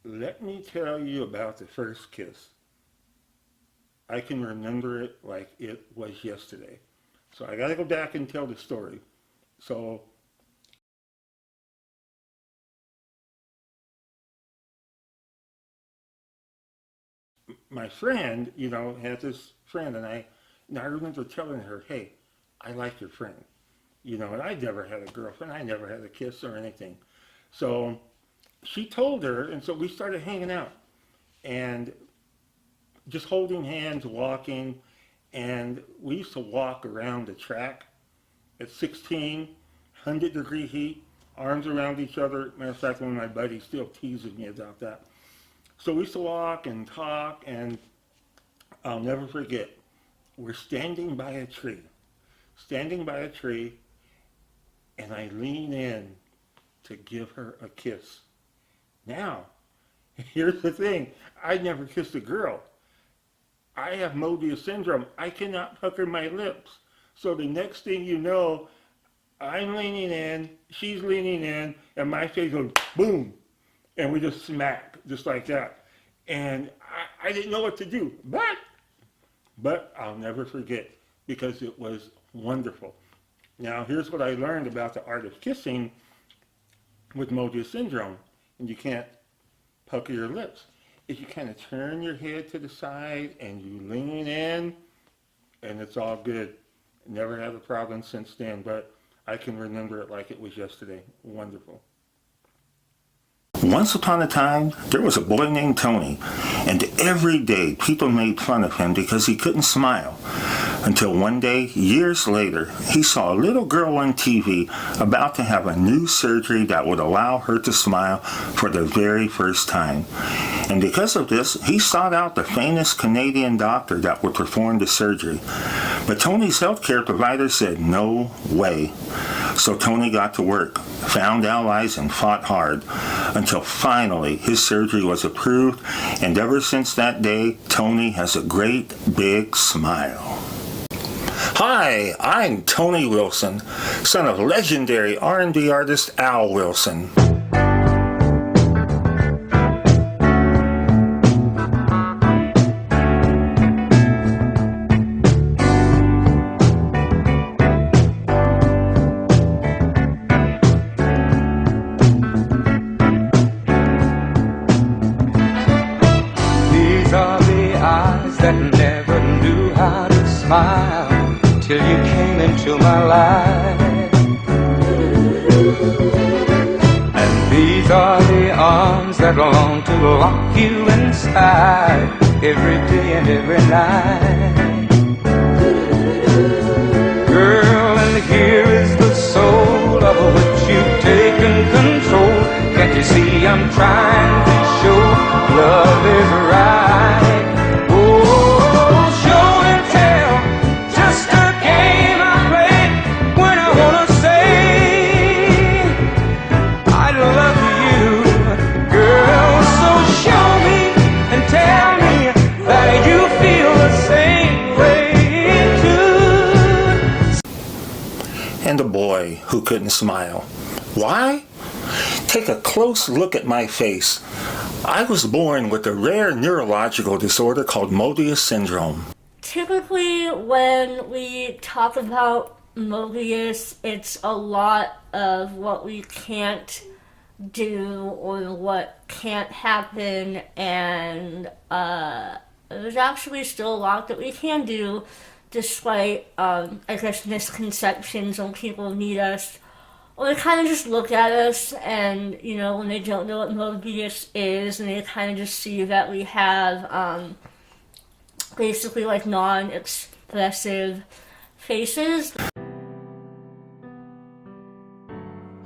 Let me tell you about the first kiss. I can remember it like it was yesterday. So I gotta go back and tell the story. So my friend, had this friend, and I remember telling her, "Hey, I like your friend," and I never had a girlfriend, I never had a kiss or anything. So she told her, and so we started hanging out and just holding hands, walking, and we used to walk around the track at 16, 100-degree heat, arms around each other. Matter of fact, one of my buddies still teases me about that. So we used to walk and talk, and I'll never forget, we're standing by a tree, and I lean in to give her a kiss. Now, here's the thing, I never kissed a girl. I have Moebius Syndrome. I cannot pucker my lips. So the next thing you know, I'm leaning in, she's leaning in, and my face goes boom, and we just smack, just like that. And I didn't know what to do, but I'll never forget, because it was wonderful. Now, here's what I learned about the art of kissing with Moebius Syndrome, and you can't pucker your lips, is you kind of turn your head to the side and you lean in, and it's all good. Never had a problem since then, but I can remember it like it was yesterday. Wonderful. Once upon a time, there was a boy named Tony, and every day people made fun of him because he couldn't smile. Until one day, years later, he saw a little girl on TV about to have a new surgery that would allow her to smile for the very first time. And because of this, he sought out the famous Canadian doctor that would perform the surgery. But Tony's healthcare provider said no way. So Tony got to work, found allies, and fought hard, until finally his surgery was approved, and ever since that day, Tony has a great big smile. Hi, I'm Tony Wilson, son of legendary R&B artist Al Wilson. These are the eyes that never knew how to smile till you came into my life. And these are the arms that long to lock you inside every day and every night. Girl, and here is the soul of which you've taken control. Can't you see I'm trying to show love is right? And a boy who couldn't smile. Why? Take a close look at my face. I was born with a rare neurological disorder called Moebius Syndrome. Typically, when we talk about Moebius, it's a lot of what we can't do or what can't happen, and there's actually still a lot that we can do, despite, misconceptions when people meet us, or they kind of just look at us and, when they don't know what Moebius is, and they kind of just see that we have, basically, non-expressive faces.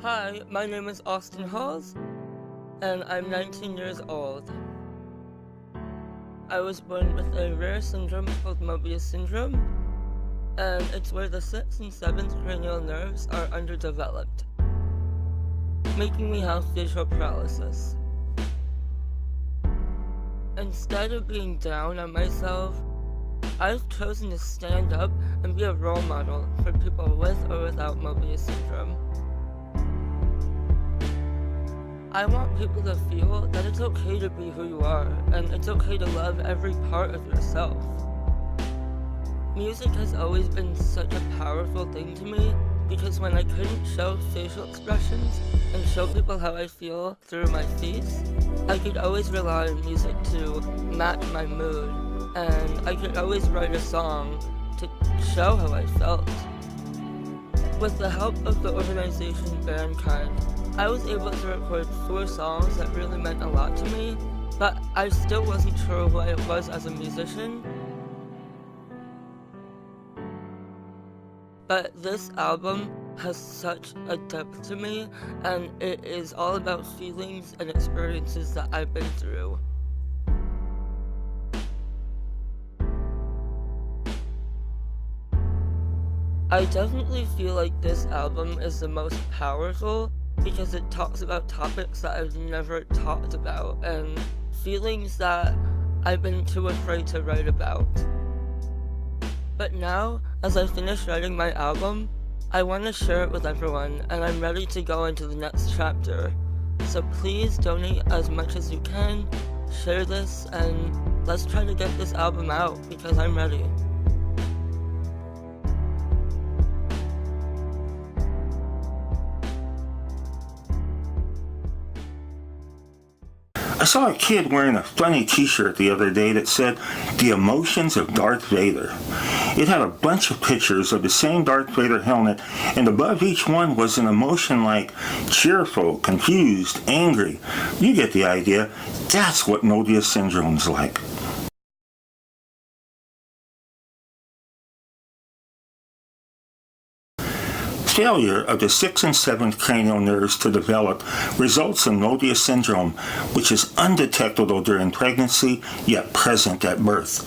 Hi, my name is Austin Halls, and I'm 19 years old. I was born with a rare syndrome called Moebius Syndrome, and it's where the 6th and 7th cranial nerves are underdeveloped, making me have visual paralysis. Instead of being down on myself, I've chosen to stand up and be a role model for people with or without Moebius Syndrome. I want people to feel that it's okay to be who you are, and it's okay to love every part of yourself. Music has always been such a powerful thing to me, because when I couldn't show facial expressions and show people how I feel through my face, I could always rely on music to match my mood, and I could always write a song to show how I felt. With the help of the organization Bandkind, I was able to record 4 songs that really meant a lot to me, but I still wasn't sure who I was as a musician. But this album has such a depth to me, and it is all about feelings and experiences that I've been through. I definitely feel like this album is the most powerful because it talks about topics that I've never talked about and feelings that I've been too afraid to write about. But now, as I finish writing my album, I want to share it with everyone, and I'm ready to go into the next chapter. So please donate as much as you can, share this, and let's try to get this album out, because I'm ready. I saw a kid wearing a funny t-shirt the other day that said, "The Emotions of Darth Vader." It had a bunch of pictures of the same Darth Vader helmet, and above each one was an emotion like cheerful, confused, angry. You get the idea. That's what Moebius Syndrome's like. Failure of the 6th and 7th cranial nerves to develop results in Moebius syndrome, which is undetectable during pregnancy, yet present at birth.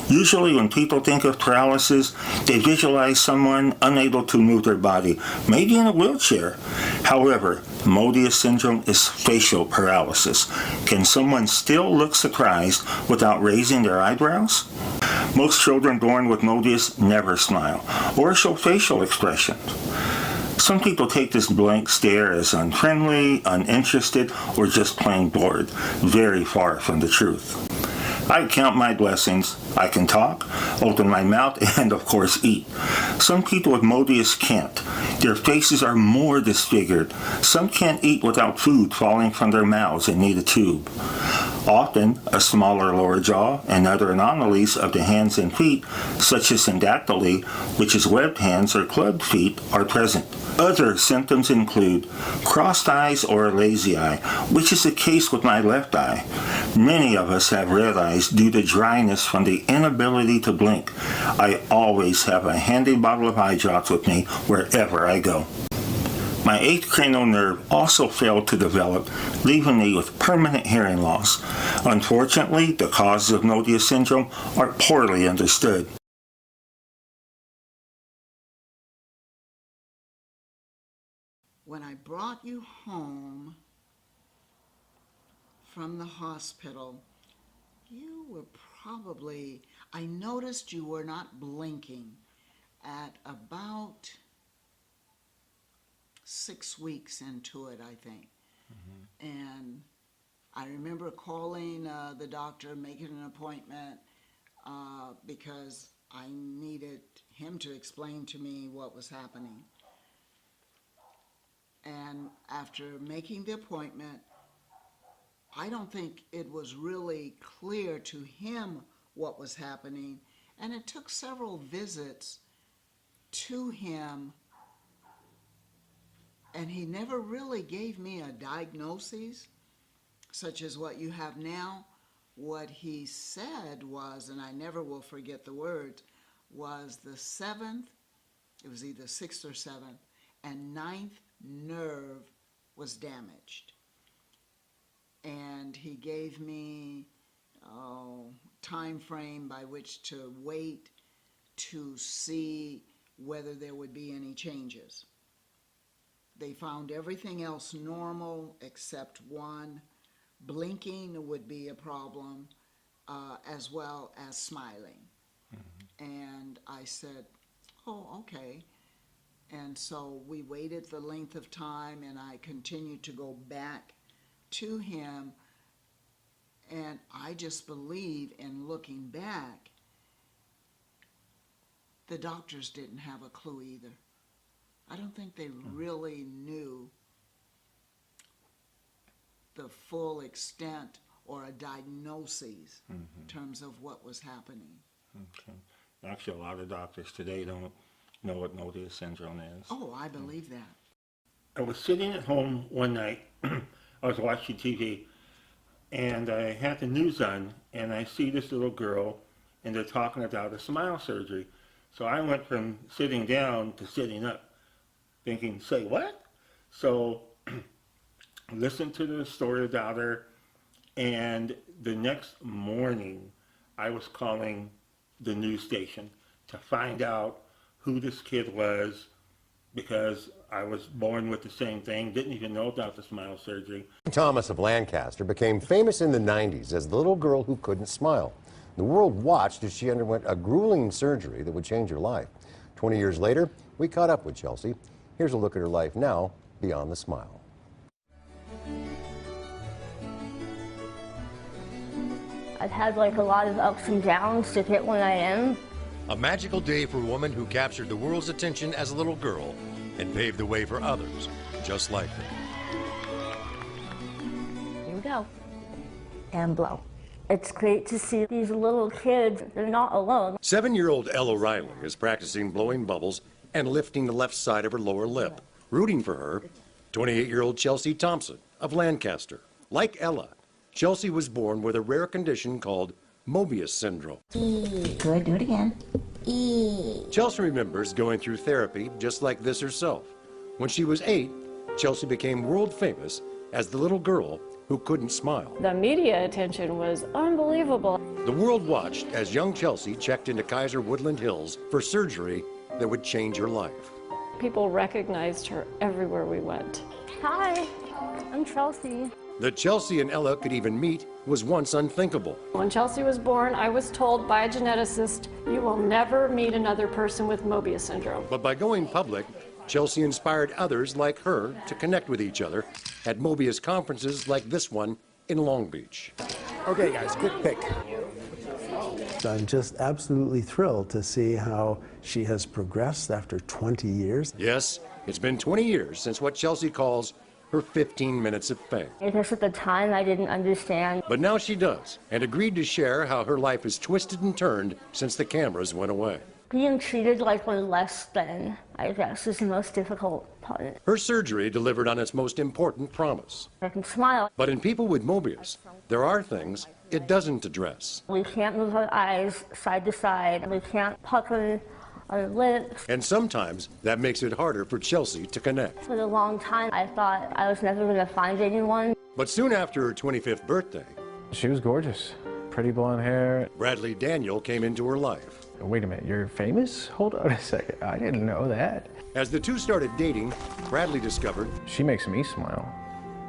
Usually when people think of paralysis, they visualize someone unable to move their body, maybe in a wheelchair. However, Moebius syndrome is facial paralysis. Can someone still look surprised without raising their eyebrows? Most children born with Moebius never smile or show facial expression. Some people take this blank stare as unfriendly, uninterested, or just plain bored. Very far from the truth. I count my blessings. I can talk, open my mouth, and of course eat. Some people with Moebius can't. Their faces are more disfigured. Some can't eat without food falling from their mouths and need a tube. Often, a smaller lower jaw and other anomalies of the hands and feet, such as syndactyly, which is webbed hands or clubbed feet, are present. Other symptoms include crossed eyes or a lazy eye, which is the case with my left eye. Many of us have red eyes due to dryness from the inability to blink. I always have a handy bottle of eye drops with me wherever I go. My 8th cranial nerve also failed to develop, leaving me with permanent hearing loss. Unfortunately, the causes of Moebius syndrome are poorly understood. When I brought you home from the hospital, you were probably, I noticed you were not blinking at about 6 weeks into it, I think. Mm-hmm. And I remember calling the doctor, making an appointment because I needed him to explain to me what was happening. And after making the appointment, I don't think it was really clear to him what was happening. And it took several visits to him, and he never really gave me a diagnosis, such as what you have now. What he said was, and I never will forget the words, was the 7th, it was either 6th or 7th, and 9th nerve was damaged. And he gave me time frame by which to wait to see whether there would be any changes. They found everything else normal except one. Blinking would be a problem, as well as smiling. Mm-hmm. And I said, oh, okay. And so we waited the length of time, and I continued to go back to him. And I just believe, in looking back, the doctors didn't have a clue either. I don't think they really knew the full extent or a diagnosis in terms of what was happening. Okay. Actually, a lot of doctors today don't know what Moebius syndrome is. Oh, I believe that. I was sitting at home one night. I was watching TV, and I had the news on, and I see this little girl, and they're talking about a smile surgery. So I went from sitting down to sitting up, thinking, say what? So listened to the story about her, and the next morning I was calling the news station to find out who this kid was, because I was born with the same thing, didn't even know about the smile surgery. Thomas of Lancaster became famous in the 90s as the little girl who couldn't smile. The world watched as she underwent a grueling surgery that would change her life. 20 years later, we caught up with Chelsea. Here's a look at her life now, beyond the smile. I've had like a lot of ups and downs to get where I am. A magical day for a woman who captured the world's attention as a little girl and paved the way for others just like her. Here we go. And blow. It's great to see these little kids. They're not alone. 7-year-old Ella Riley is practicing blowing bubbles and lifting the left side of her lower lip. Rooting for her, 28-year-old Chelsea Thompson of Lancaster. Like Ella, Chelsea was born with a rare condition called Moebius Syndrome. Good, do it again. Chelsea remembers going through therapy just like this herself. When she was 8, Chelsea became world famous as the little girl who couldn't smile. The media attention was unbelievable. The world watched as young Chelsea checked into Kaiser Woodland Hills for surgery that would change her life. People recognized her everywhere we went. Hi, I'm Chelsea. That Chelsea and Ella could even meet was once unthinkable. When Chelsea was born, I was told by a geneticist, you will never meet another person with Moebius syndrome. But by going public, Chelsea inspired others like her to connect with each other at Moebius conferences like this one in Long Beach. Okay, guys, quick pick. I'm just absolutely thrilled to see how she has progressed after 20 years. Yes, it's been 20 years since what Chelsea calls her 15 minutes of fame. I guess at the time I didn't understand. But now she does, and agreed to share how her life has twisted and turned since the cameras went away. Being treated like we're less than, I guess, is the most difficult part. Her surgery delivered on its most important promise. I can smile. But in people with Moebius, there are things it doesn't address. We can't move our eyes side to side. We can't pucker our lips. And sometimes that makes it harder for Chelsea to connect. For a long time, I thought I was never going to find anyone. But soon after her 25th birthday, she was gorgeous. Pretty blonde hair. Bradley Daniel came into her life. Wait a minute, you're famous? Hold on a second, I didn't know that. As the two started dating, Bradley discovered she makes me smile.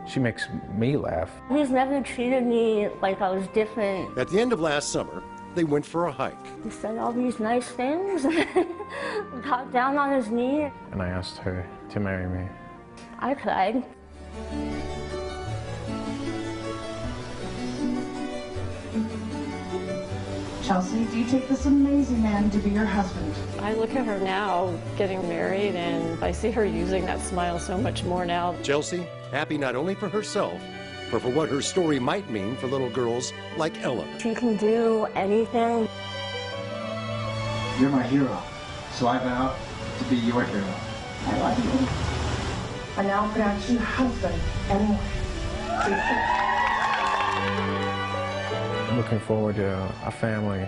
She makes me laugh. He's never treated me like I was different. At the end of last summer, they went for a hike. He said all these nice things, got down on his knee. And I asked her to marry me. I cried. Chelsea, do you take this amazing man to be your husband? I look at her now getting married and I see her using that smile so much more now. Chelsea, happy not only for herself, but for what her story might mean for little girls like Ella. She can do anything. You're my hero, so I vow to be your hero. I love you. I now pronounce you husband and wife. I'm looking forward to a family.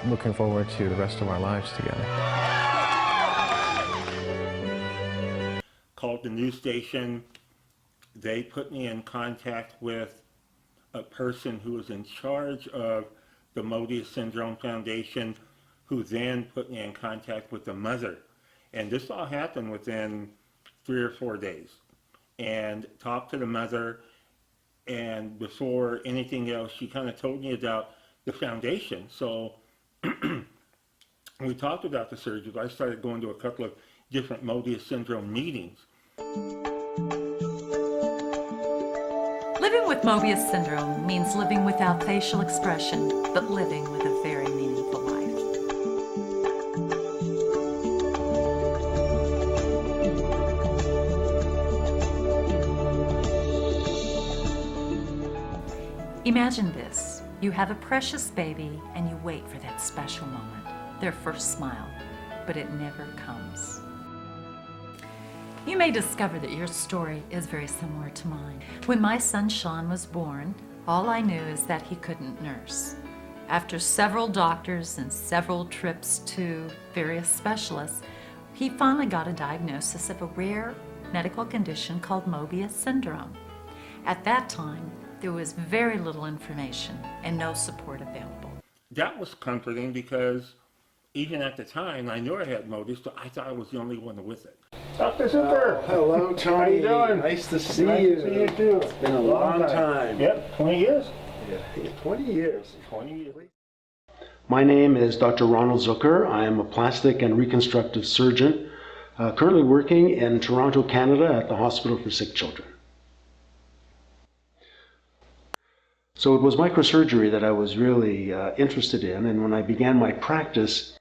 I'm looking forward to the rest of our lives together. Called the news station. They put me in contact with a person who was in charge of the Moebius Syndrome Foundation, who then put me in contact with the mother. And this all happened within 3 or 4 days. And talked to the mother, and before anything else, she kind of told me about the foundation. So we talked about the surgery. I started going to a couple of different Moebius Syndrome meetings. Living Moebius Syndrome means living without facial expression, but living with a very meaningful life. Imagine this. You have a precious baby and you wait for that special moment, their first smile, but it never comes. You may discover that your story is very similar to mine. When my son Sean was born, all I knew is that he couldn't nurse. After several doctors and several trips to various specialists, he finally got a diagnosis of a rare medical condition called Moebius Syndrome. At that time, there was very little information and no support available. That was comforting because even at the time, I knew I had Moebius, but I thought I was the only one with it. Dr. Super! Hello, Tony. How you doing? Nice to see Nice you. to see you too. It's been a long time. Yep, 20 years. Yeah, 20 years. 20 years. My name is Dr. Ronald Zucker. I am a plastic and reconstructive surgeon, currently working in Toronto, Canada at the Hospital for Sick Children. So it was microsurgery that I was really interested in, and when I began my practice,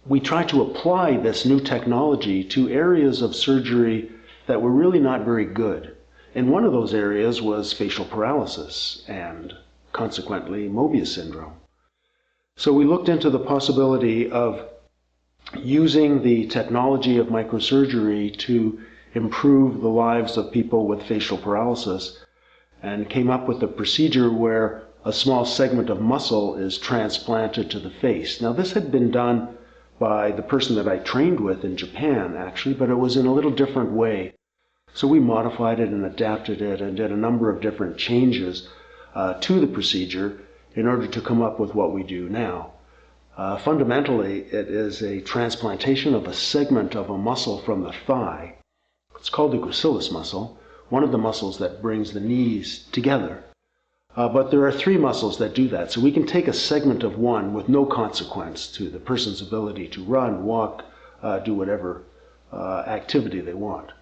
we tried to apply this new technology to areas of surgery that were really not very good. And one of those areas was facial paralysis and consequently Moebius syndrome. So we looked into the possibility of using the technology of microsurgery to improve the lives of people with facial paralysis, and came up with a procedure where a small segment of muscle is transplanted to the face. Now this had been done by the person that I trained with in Japan, actually, but it was in a little different way. So we modified it and adapted it and did a number of different changes to the procedure in order to come up with what we do now. Fundamentally, it is a transplantation of a segment of a muscle from the thigh. It's called the gracilis muscle, one of the muscles that brings the knees together. But there are three muscles that do that. So we can take a segment of one with no consequence to the person's ability to run, walk, do whatever activity they want.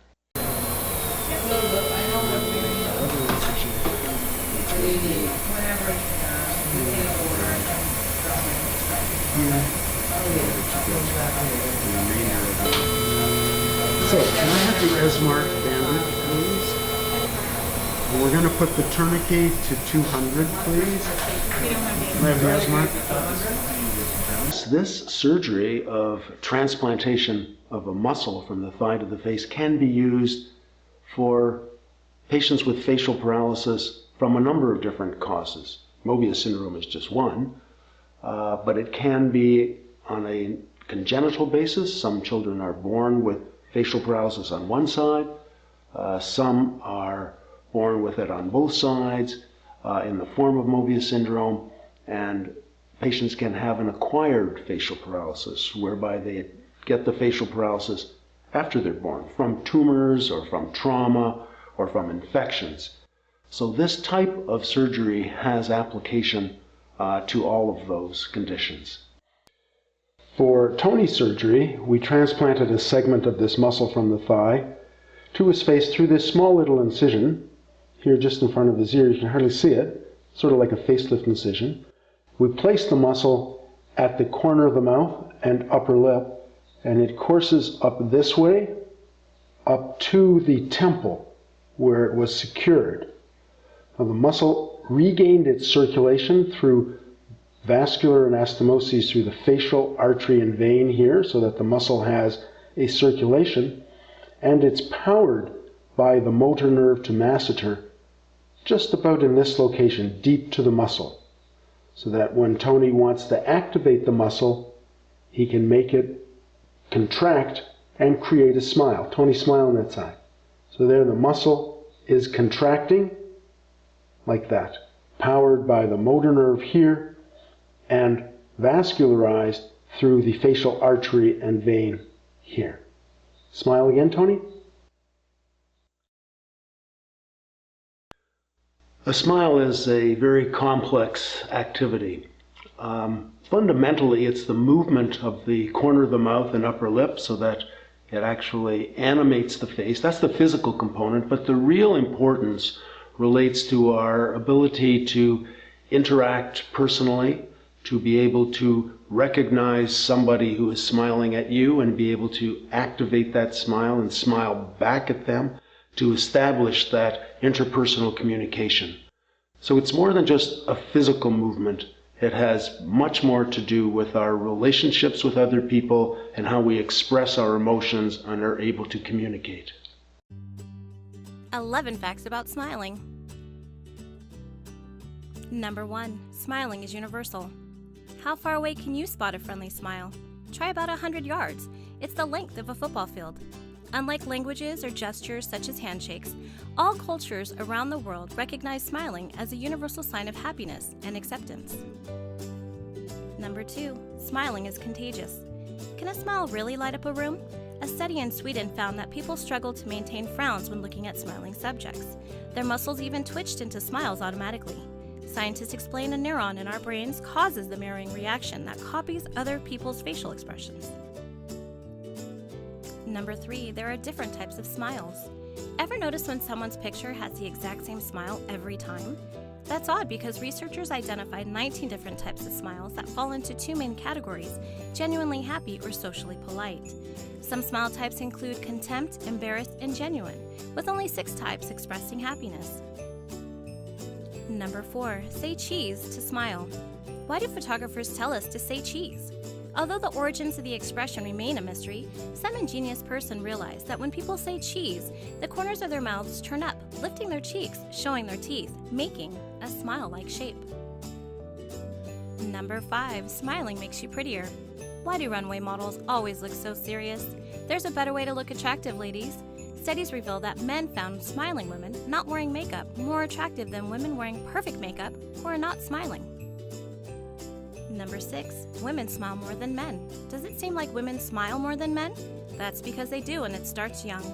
So, can I have the Esmark bandage, please? And we're going to put the tourniquet to 200, please. Can I have the Esmark? This surgery of transplantation of a muscle from the thigh to the face can be used for patients with facial paralysis from a number of different causes. Moebius syndrome is just one, but it can be on a congenital basis. Some children are born with facial paralysis on one side. Some are born with it on both sides in the form of Moebius syndrome, and patients can have an acquired facial paralysis whereby they get the facial paralysis after they're born from tumors or from trauma or from infections. So this type of surgery has application to all of those conditions. For Tony's surgery, we transplanted a segment of this muscle from the thigh to his face through this small little incision, here just in front of his ear. You can hardly see it, sort of like a facelift incision. We placed the muscle at the corner of the mouth and upper lip, and it courses up this way, up to the temple where it was secured. Now the muscle regained its circulation through vascular anastomoses through the facial artery and vein here, so that the muscle has a circulation, and it's powered by the motor nerve to masseter just about in this location, deep to the muscle, so that when Tony wants to activate the muscle, he can make it contract and create a smile. Tony, smile on that side. So there the muscle is contracting like that, powered by the motor nerve here and vascularized through the facial artery and vein here. Smile again, Tony. A smile is a very complex activity. Fundamentally, it's the movement of the corner of the mouth and upper lip so that It actually animates the face. That's the physical component, but the real importance relates to our ability to interact personally, to be able to recognize somebody who is smiling at you and be able to activate that smile and smile back at them, to establish that interpersonal communication. So it's more than just a physical movement. It has much more to do with our relationships with other people and how we express our emotions and are able to communicate. 11 facts about smiling. Number 1. Smiling is universal. How far away can you spot a friendly smile? Try about 100 yards. It's the length of a football field. Unlike languages or gestures such as handshakes, all cultures around the world recognize smiling as a universal sign of happiness and acceptance. Number 2. Smiling is contagious. Can a smile really light up a room? A study in Sweden found that people struggle to maintain frowns when looking at smiling subjects. Their muscles even twitched into smiles automatically. Scientists explain a neuron in our brains causes the mirroring reaction that copies other people's facial expressions. Number 3, there are different types of smiles. Ever notice when someone's picture has the exact same smile every time? That's odd because researchers identified 19 different types of smiles that fall into 2 main categories: genuinely happy or socially polite. Some smile types include contempt, embarrassed, and genuine, with only 6 types expressing happiness. Number 4, say cheese to smile. Why do photographers tell us to say cheese? Although the origins of the expression remain a mystery, some ingenious person realized that when people say cheese, the corners of their mouths turn up, lifting their cheeks, showing their teeth, making a smile-like shape. Number 5, smiling makes you prettier. Why do runway models always look so serious? There's a better way to look attractive, ladies. Studies reveal that men found smiling women not wearing makeup more attractive than women wearing perfect makeup who are not smiling. Number 6, women smile more than men. Does it seem like women smile more than men? That's because they do, and it starts young.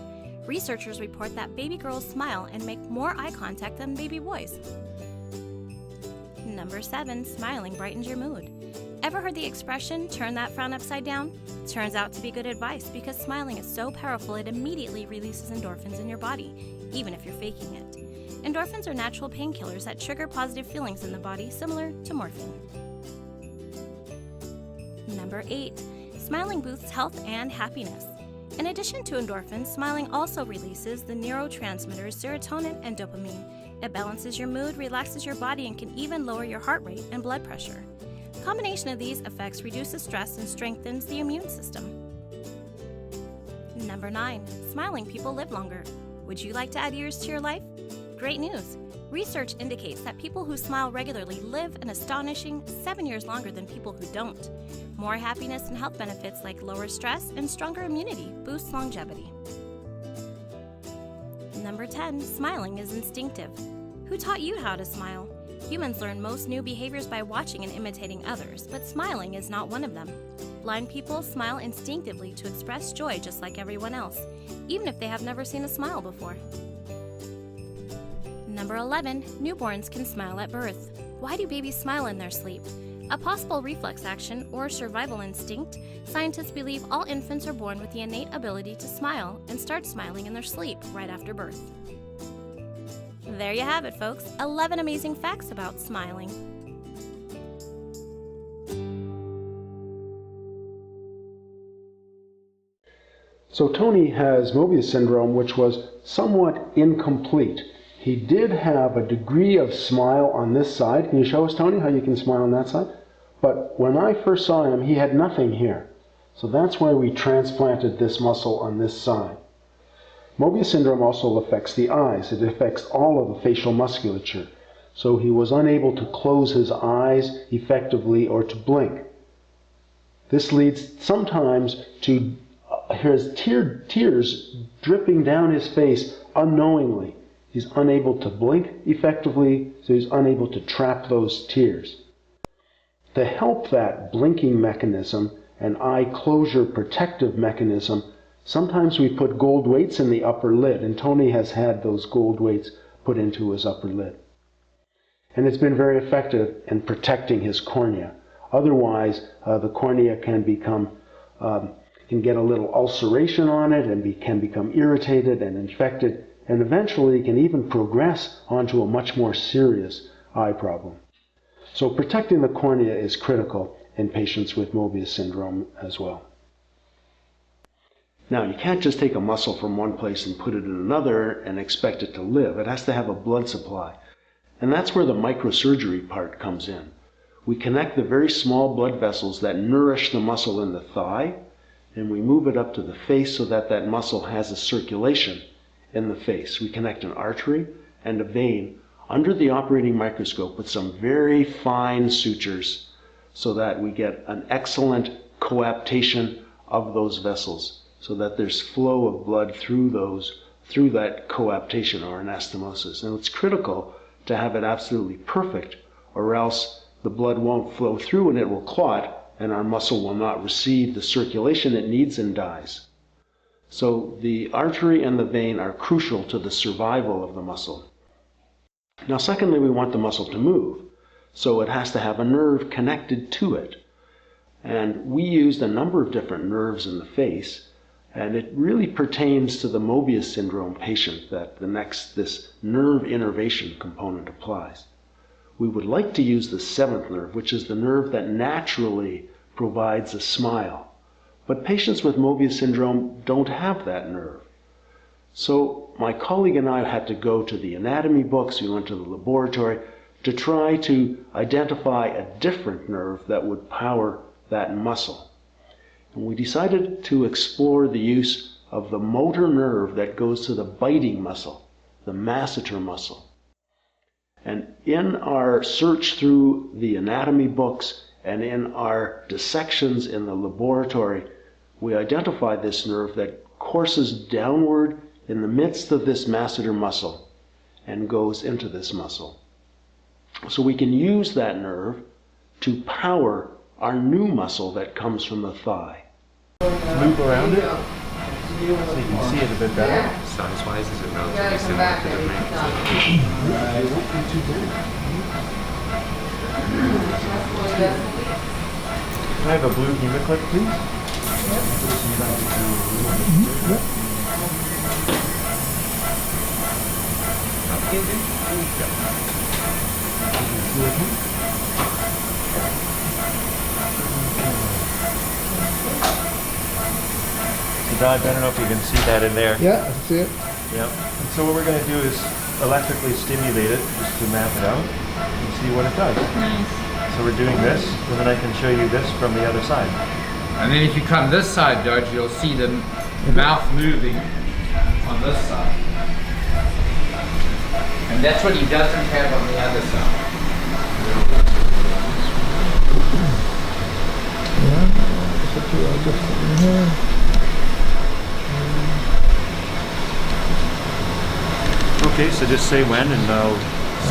Researchers report that baby girls smile and make more eye contact than baby boys. Number 7, smiling brightens your mood. Ever heard the expression, turn that frown upside down? Turns out to be good advice because smiling is so powerful it immediately releases endorphins in your body, even if you're faking it. Endorphins are natural painkillers that trigger positive feelings in the body, similar to morphine. Number 8, smiling boosts health and happiness. In addition to endorphins, smiling also releases the neurotransmitters serotonin and dopamine. It balances your mood, relaxes your body, and can even lower your heart rate and blood pressure. A combination of these effects reduces stress and strengthens the immune system. Number 9, smiling people live longer. Would you like to add years to your life? Great news! Research indicates that people who smile regularly live an astonishing 7 years longer than people who don't. More happiness and health benefits like lower stress and stronger immunity boost longevity. Number 10, smiling is instinctive. Who taught you how to smile? Humans learn most new behaviors by watching and imitating others, but smiling is not one of them. Blind people smile instinctively to express joy just like everyone else, even if they have never seen a smile before. Number 11, newborns can smile at birth. Why do babies smile in their sleep? A possible reflex action or survival instinct, scientists believe all infants are born with the innate ability to smile and start smiling in their sleep right after birth. There you have it, folks. 11 amazing facts about smiling. So Tony has Moebius syndrome, which was somewhat incomplete. He did have a degree of smile on this side. Can you show us, Tony, how you can smile on that side? But when I first saw him, he had nothing here. So that's why we transplanted this muscle on this side. Moebius syndrome also affects the eyes. It affects all of the facial musculature. So he was unable to close his eyes effectively or to blink. This leads sometimes to his tears dripping down his face unknowingly. He's unable to blink effectively, so he's unable to trap those tears. To help that blinking mechanism and eye closure protective mechanism, sometimes we put gold weights in the upper lid, and Tony has had those gold weights put into his upper lid. And it's been very effective in protecting his cornea. Otherwise, the cornea can become can get a little ulceration on it and can become irritated and infected, and eventually can even progress onto a much more serious eye problem. So protecting the cornea is critical in patients with Moebius syndrome as well. Now, you can't just take a muscle from one place and put it in another and expect it to live. It has to have a blood supply. And that's where the microsurgery part comes in. We connect the very small blood vessels that nourish the muscle in the thigh, and we move it up to the face so that that muscle has a circulation in the face. We connect an artery and a vein under the operating microscope with some very fine sutures so that we get an excellent coaptation of those vessels, so that there's flow of blood through that coaptation or anastomosis. And it's critical to have it absolutely perfect, or else the blood won't flow through and it will clot, and our muscle will not receive the circulation it needs and dies. So the artery and the vein are crucial to the survival of the muscle. Now, secondly, we want the muscle to move, so it has to have a nerve connected to it. And we used a number of different nerves in the face, and it really pertains to the Moebius syndrome patient that this nerve innervation component applies. We would like to use the seventh nerve, which is the nerve that naturally provides a smile. But patients with Moebius syndrome don't have that nerve. So my colleague and I had to go to the anatomy books, we went to the laboratory to try to identify a different nerve that would power that muscle. And we decided to explore the use of the motor nerve that goes to the biting muscle, the masseter muscle. And in our search through the anatomy books and in our dissections in the laboratory, we identified this nerve that courses downward in the midst of this masseter muscle and goes into this muscle. So we can use that nerve to power our new muscle that comes from the thigh. Loop around it so you can see it a bit better. Size-wise, is it relatively similar to the main? It won't be too big. Can I have a blue hemoclip, please? Doug, I don't know if you can see that in there. Yeah, I see it. Yep. And so what we're going to do is electrically stimulate it just to map it out and see what it does. Nice. So we're doing this, and then I can show you this from the other side. And then if you come this side, Dodge, you'll see the mouth moving on this side. And that's what he doesn't have on the other side. Yeah, so I'll just put in here. Okay, so just say when and I'll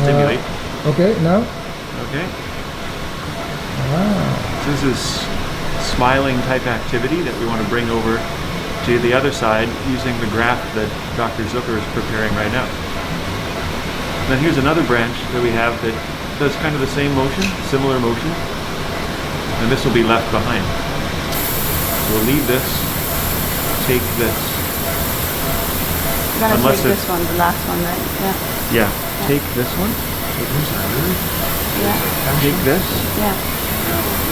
stimulate. Okay, now? Okay. Wow. This is smiling type activity that we want to bring over to the other side using the graph that Dr. Zucker is preparing right now. Then here's another branch that we have that does kind of the same motion, similar motion, and this will be left behind. We'll leave this, take this. You're gonna Unless take this one, the last one, right? Yeah. Yeah, take this one. Yeah. Take this. Yeah.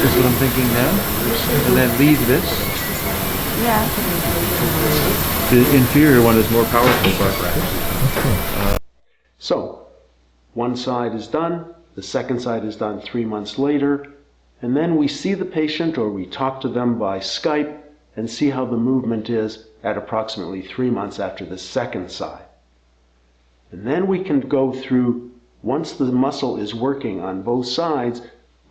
This is what I'm thinking now. And then leave this. Yeah. The inferior one is more powerful. So, one side is done, the second side is done 3 months later, and then we see the patient or we talk to them by Skype and see how the movement is at approximately 3 months after the second side. And then we can go through, once the muscle is working on both sides,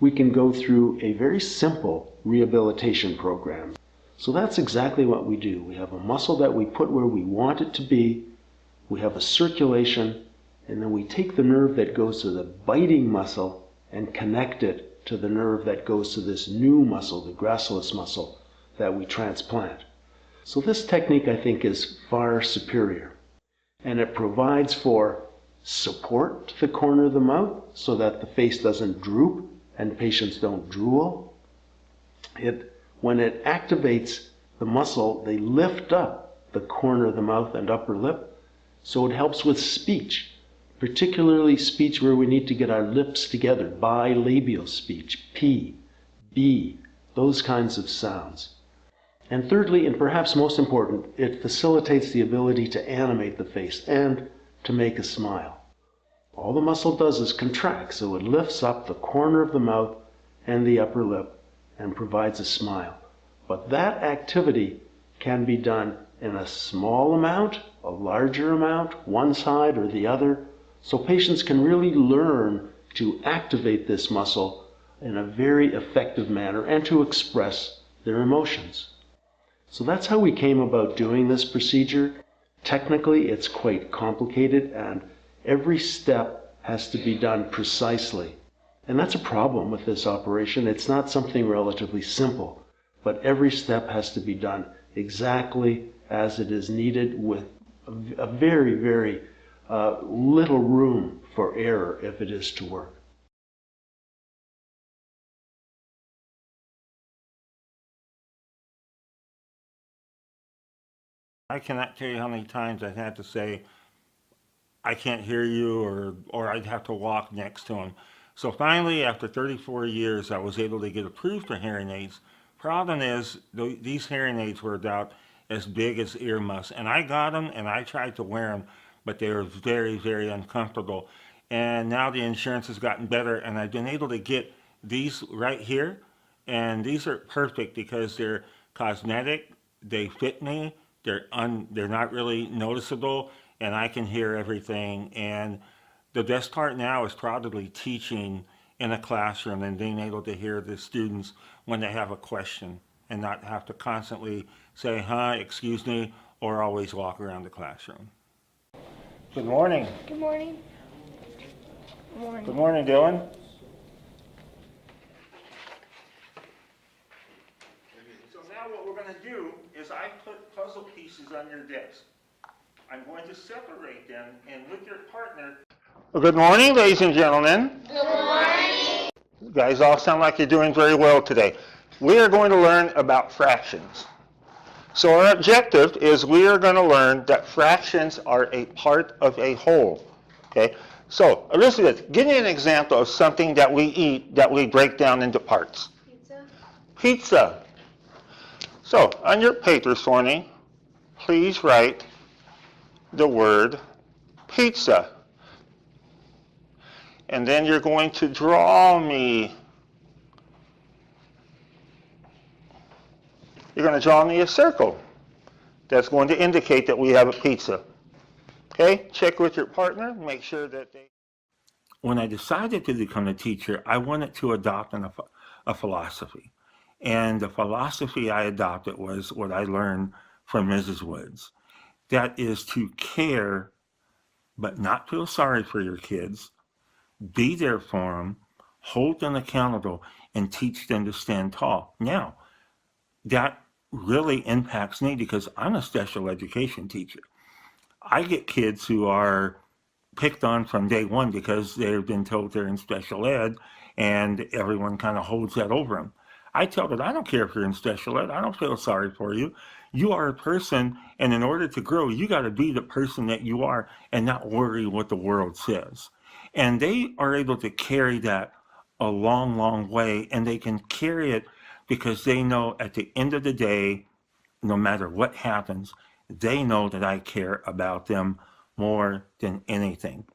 we can go through a very simple rehabilitation program. So that's exactly what we do. We have a muscle that we put where we want it to be, we have a circulation, and then we take the nerve that goes to the biting muscle and connect it to the nerve that goes to this new muscle, the gracilis muscle, that we transplant. So this technique, I think, is far superior. And it provides for support to the corner of the mouth so that the face doesn't droop and patients don't drool. When it activates the muscle, they lift up the corner of the mouth and upper lip, so it helps with speech, particularly speech where we need to get our lips together, bilabial speech, P, B, those kinds of sounds. And thirdly, and perhaps most important, it facilitates the ability to animate the face and to make a smile. All the muscle does is contract, so it lifts up the corner of the mouth and the upper lip and provides a smile. But that activity can be done in a small amount, a larger amount, one side or the other, so patients can really learn to activate this muscle in a very effective manner and to express their emotions. So that's how we came about doing this procedure. Technically, it's quite complicated, and every step has to be done precisely. And that's a problem with this operation. It's not something relatively simple, but every step has to be done exactly as it is needed with a very, very little room for error if it is to work. I cannot tell you how many times I've had to say, I can't hear you, or I'd have to walk next to him. So finally, after 34 years, I was able to get approved for hearing aids. Problem is, these hearing aids were about as big as earmuffs, and I got them and I tried to wear them, but they were very, very uncomfortable. And now the insurance has gotten better, and I've been able to get these right here, and these are perfect because they're cosmetic, they fit me, they're not really noticeable, and I can hear everything. And the best part now is probably teaching in a classroom and being able to hear the students when they have a question and not have to constantly say, huh, excuse me, or always walk around the classroom. Good morning. Good morning. Good morning. Good morning, Dylan. So now what we're going to do is I put puzzle pieces on your desk. I'm going to separate them, and with your partner. Well, good morning, ladies and gentlemen. Good morning. You guys all sound like you're doing very well today. We are going to learn about fractions. So our objective is we are going to learn that fractions are a part of a whole. Okay? So, Elizabeth, give me an example of something that we eat that we break down into parts. Pizza. Pizza. So, on your papers for me, please write the word pizza. And then you're going to draw me. You're going to draw me a circle. That's going to indicate that we have a pizza. Okay? Check with your partner. Make sure that they... When I decided to become a teacher, I wanted to adopt a philosophy. And the philosophy I adopted was what I learned from Mrs. Woods. That is to care, but not feel sorry for your kids. Be there for them, hold them accountable, and teach them to stand tall. Now, that really impacts me because I'm a special education teacher. I get kids who are picked on from day one because they've been told they're in special ed, and everyone kind of holds that over them. I tell them, I don't care if you're in special ed. I don't feel sorry for you. You are a person, and in order to grow, you got to be the person that you are and not worry what the world says. And they are able to carry that a long, long way, and they can carry it because they know at the end of the day, no matter what happens, they know that I care about them more than anything.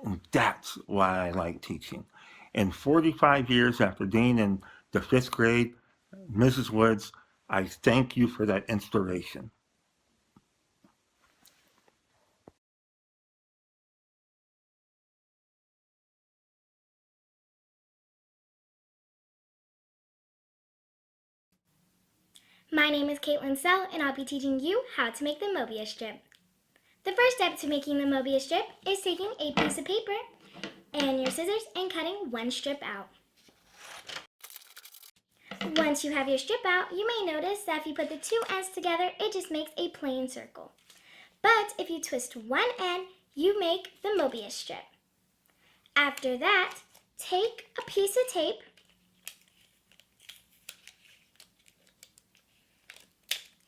And that's why I like teaching. And 45 years after being in the 5th grade, Mrs. Woods, I thank you for that inspiration. My name is Caitlin Sell, and I'll be teaching you how to make the Moebius strip. The first step to making the Moebius strip is taking a piece of paper and your scissors and cutting one strip out. Once you have your strip out, you may notice that if you put the two ends together, it just makes a plain circle. But if you twist one end, you make the Moebius strip. After that, take a piece of tape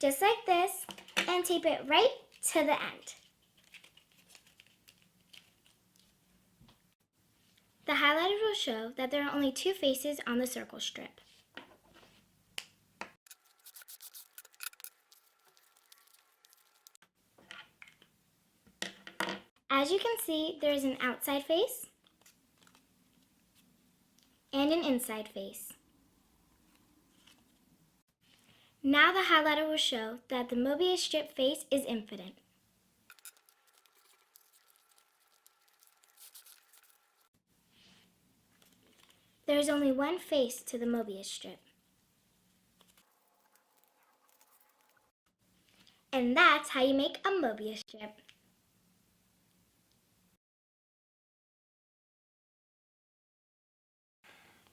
just like this, and tape it right to the end. The highlighter will show that there are only 2 faces on the circle strip. As you can see, there is an outside face and an inside face. Now the highlighter will show that the Moebius strip face is infinite. There is only one face to the Moebius strip. And that's how you make a Moebius strip.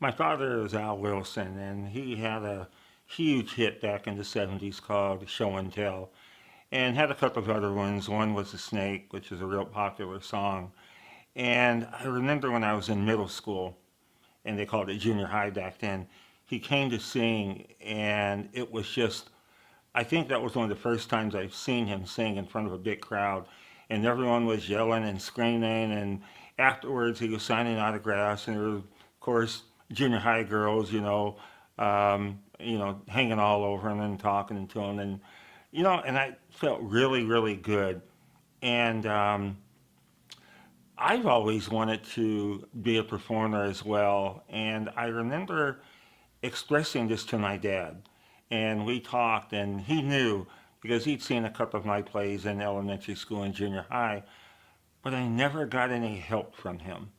My father is Al Wilson, and he had a huge hit back in the 70s called Show and Tell, and had a couple of other ones. One was The Snake, which is a real popular song. And I remember when I was in middle school, and they called it junior high back then, he came to sing, and it was just, I think that was one of the first times I've seen him sing in front of a big crowd, and everyone was yelling and screaming, and afterwards he was signing autographs, and there were, of course, junior high girls, hanging all over him and talking to him, and and I felt really, really good. And I've always wanted to be a performer as well, and I remember expressing this to my dad, and we talked, and he knew because he'd seen a couple of my plays in elementary school and junior high, but I never got any help from him.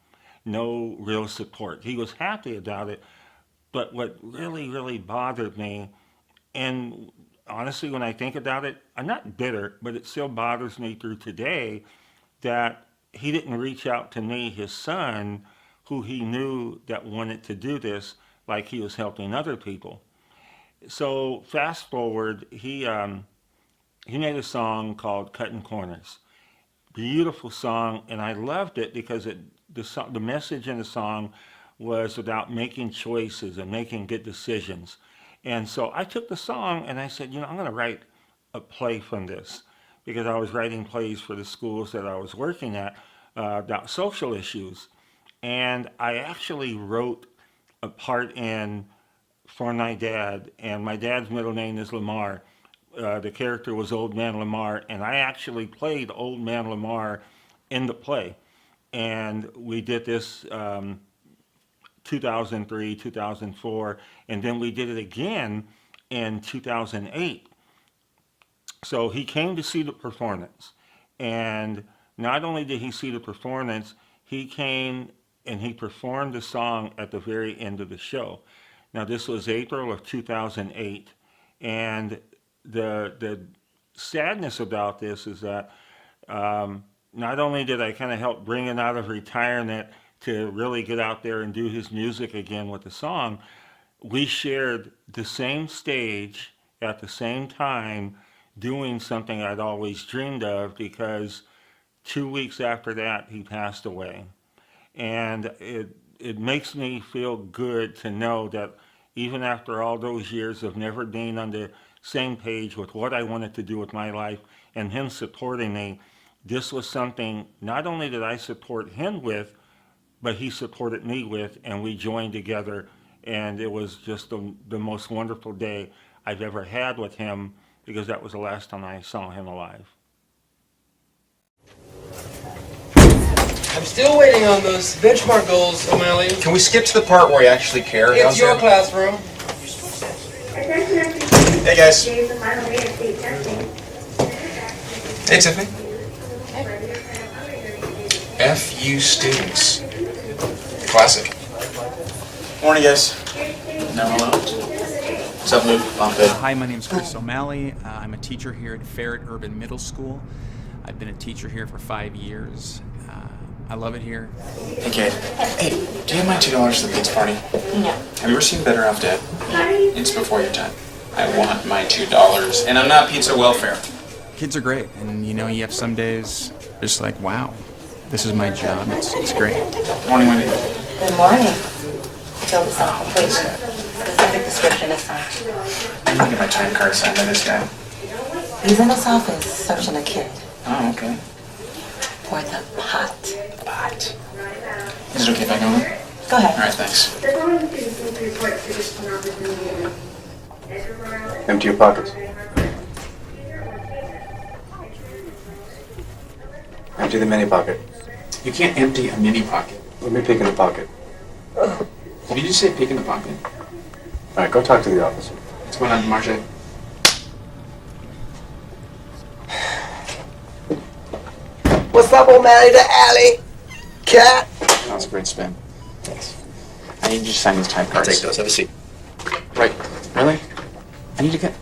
No real support. He was happy about it, but what really, really bothered me, and honestly, when I think about it, I'm not bitter, but it still bothers me through today that he didn't reach out to me, his son, who he knew that wanted to do this, like he was helping other people. So fast forward, he made a song called Cutting Corners. Beautiful song, and I loved it because the message in the song was about making choices and making good decisions. And so I took the song and I said, I'm going to write a play from this, because I was writing plays for the schools that I was working at about social issues. And I actually wrote a part in for my dad, and my dad's middle name is Lamar. The character was Old Man Lamar, and I actually played Old Man Lamar in the play. And we did this 2003, 2004, and then we did it again in 2008. So he came to see the performance, and not only did he see the performance, he came and he performed the song at the very end of the show. Now this was April of 2008, and the sadness about this is that not only did I kind of help bring him out of retirement to really get out there and do his music again with the song, we shared the same stage at the same time doing something I'd always dreamed of, because 2 weeks after that he passed away. And it makes me feel good to know that even after all those years of never being on the same page with what I wanted to do with my life and him supporting me, this was something not only did I support him with, but he supported me with, and we joined together, and it was just the most wonderful day I've ever had with him, because that was the last time I saw him alive. I'm still waiting on those benchmark goals, O'Malley. Can we skip to the part where we actually care? It's your classroom. Hey guys. Hey Tiffany. FU students. Classic. Morning guys. No, hello. What's up, Luke? Hi, my name's Curt O'Malley. I'm a teacher here at Ferret Urban Middle School. I've been a teacher here for 5 years. I love it here. Hey Kate. Hey, do you have my $2 to the pizza party? No. Have you ever seen Better Off Dead? It's before your time. I want my $2, and I'm not pizza welfare. Kids are great, and you have some days just like, wow, this is my job. It's great. Morning, Wendy. Good morning. Fill this out, please. Specific description is fine. I'm gonna get my time card signed by this guy. He's in his office searching a kid. Oh, okay. For the pot. Pot. Is it okay if I go in? Go ahead. All right, thanks. Empty your pockets. Empty the mini pocket. You can't empty a mini pocket. Let me pick in the pocket. Did you just say pick in the pocket? All right, go talk to the officer. What's going on, Marge? What's up, O'Malley to Allie? Cat? That was a great spin. Thanks. I need you to sign these time cards. I'll take those. Have a seat. Right. Really? I need to get...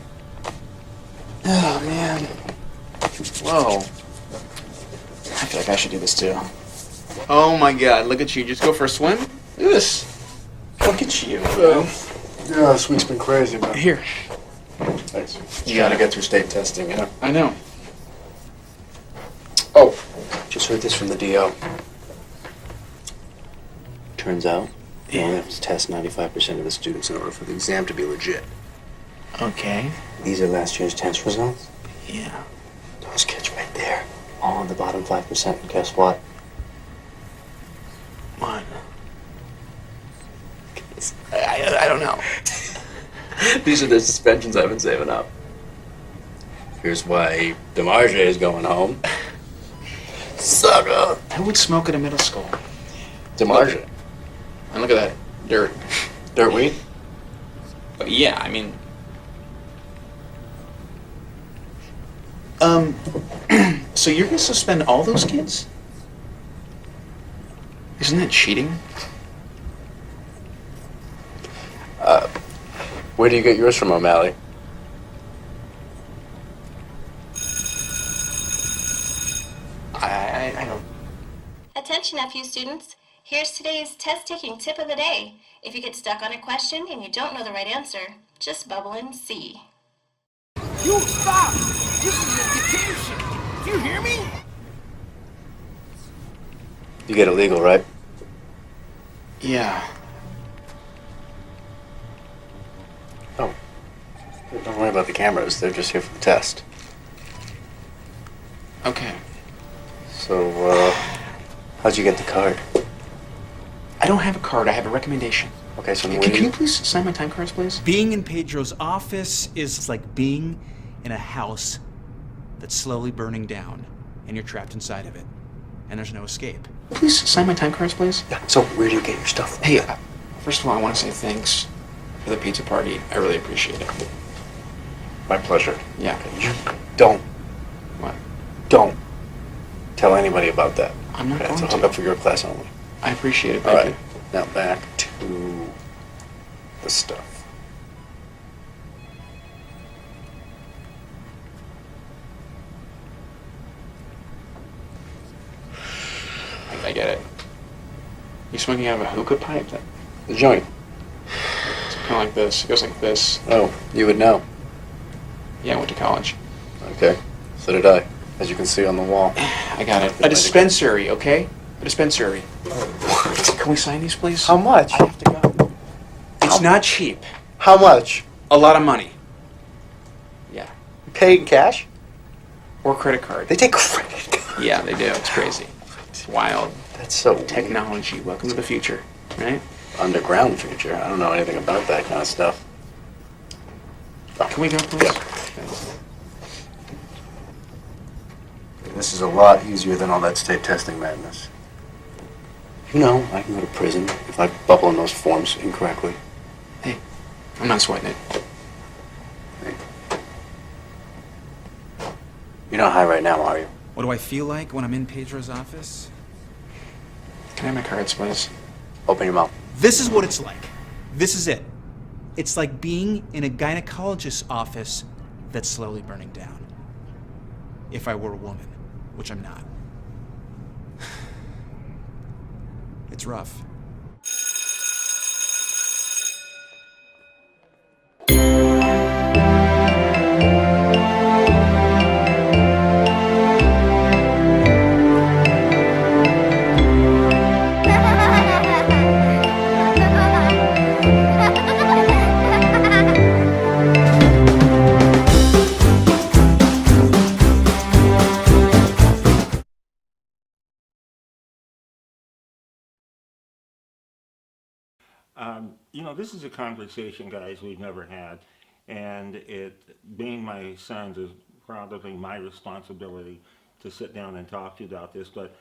Oh, man. Whoa. I feel like I should do this, too. Oh, my God. Look at you. Just go for a swim? Look at this. Look at you. Yeah, this week's been crazy, man. Here. Thanks. You gotta get through state testing, you know? I know. Oh, just heard this from the DO. Turns out, you only have to test 95% of the students in order for the exam to be legit. Okay. These are last year's test results. Yeah. Those kids right there, all in the bottom 5%, and guess what? What? I don't know. These are the suspensions I've been saving up. Here's why DeMarge is going home. Sucker! Who would smoke at a middle school? DeMarge. And look at that. Dirt. Dirt weed? Yeah, I mean... So you're gonna suspend all those kids? Isn't that cheating? Where do you get yours from, O'Malley? I don't... Attention FU students, here's today's test-taking tip of the day. If you get stuck on a question and you don't know the right answer, just bubble in C. You stop! This is a dictatorship! Do you hear me? You get illegal, right? Yeah. Oh. Don't worry about the cameras. They're just here for the test. Okay. So, how'd you get the card? I don't have a card, I have a recommendation. Okay, so Can you please sign my time cards, please? Being in Pedro's office is like being in a house that's slowly burning down, and you're trapped inside of it, and there's no escape. Please sign my time cards, please? Yeah, so where do you get your stuff? Hey, first of all, I want to say thanks for the pizza party. I really appreciate it. My pleasure. Yeah. Okay, don't. What? Don't tell anybody about that. I'm not Okay, going so to. hook up for your class only. I appreciate it. All Thank right. Now back to the stuff. I get it. You smoking out of a hookah pipe? The joint. It's kind of like this. It goes like this. Oh, you would know. Yeah, I went to college. Okay, so did I. As you can see on the wall. I got it. A dispensary, okay? A dispensary. Can we sign these, please? How much? I have to go. It's not cheap. How much? A lot of money. Yeah. Paid in cash? Or credit card. They take credit card. Yeah, they do. It's crazy. It's wild. That's so Technology. Welcome to the future, right? underground future. I don't know anything about that kind of stuff. Can we go, please? Yeah. This is a lot easier than all that state testing madness. You know, I can go to prison if I bubble in those forms incorrectly. Hey, I'm not sweating it. Hey. You're not high right now, are you? What do I feel like when I'm in Pedro's office? Can I have my cards, please? Open your mouth. This is what it's like. This is it. It's like being in a gynecologist's office that's slowly burning down. If I were a woman, which I'm not. It's rough. You know, this is a conversation, guys, we've never had, and it being my son's is probably my responsibility to sit down and talk to you about this. But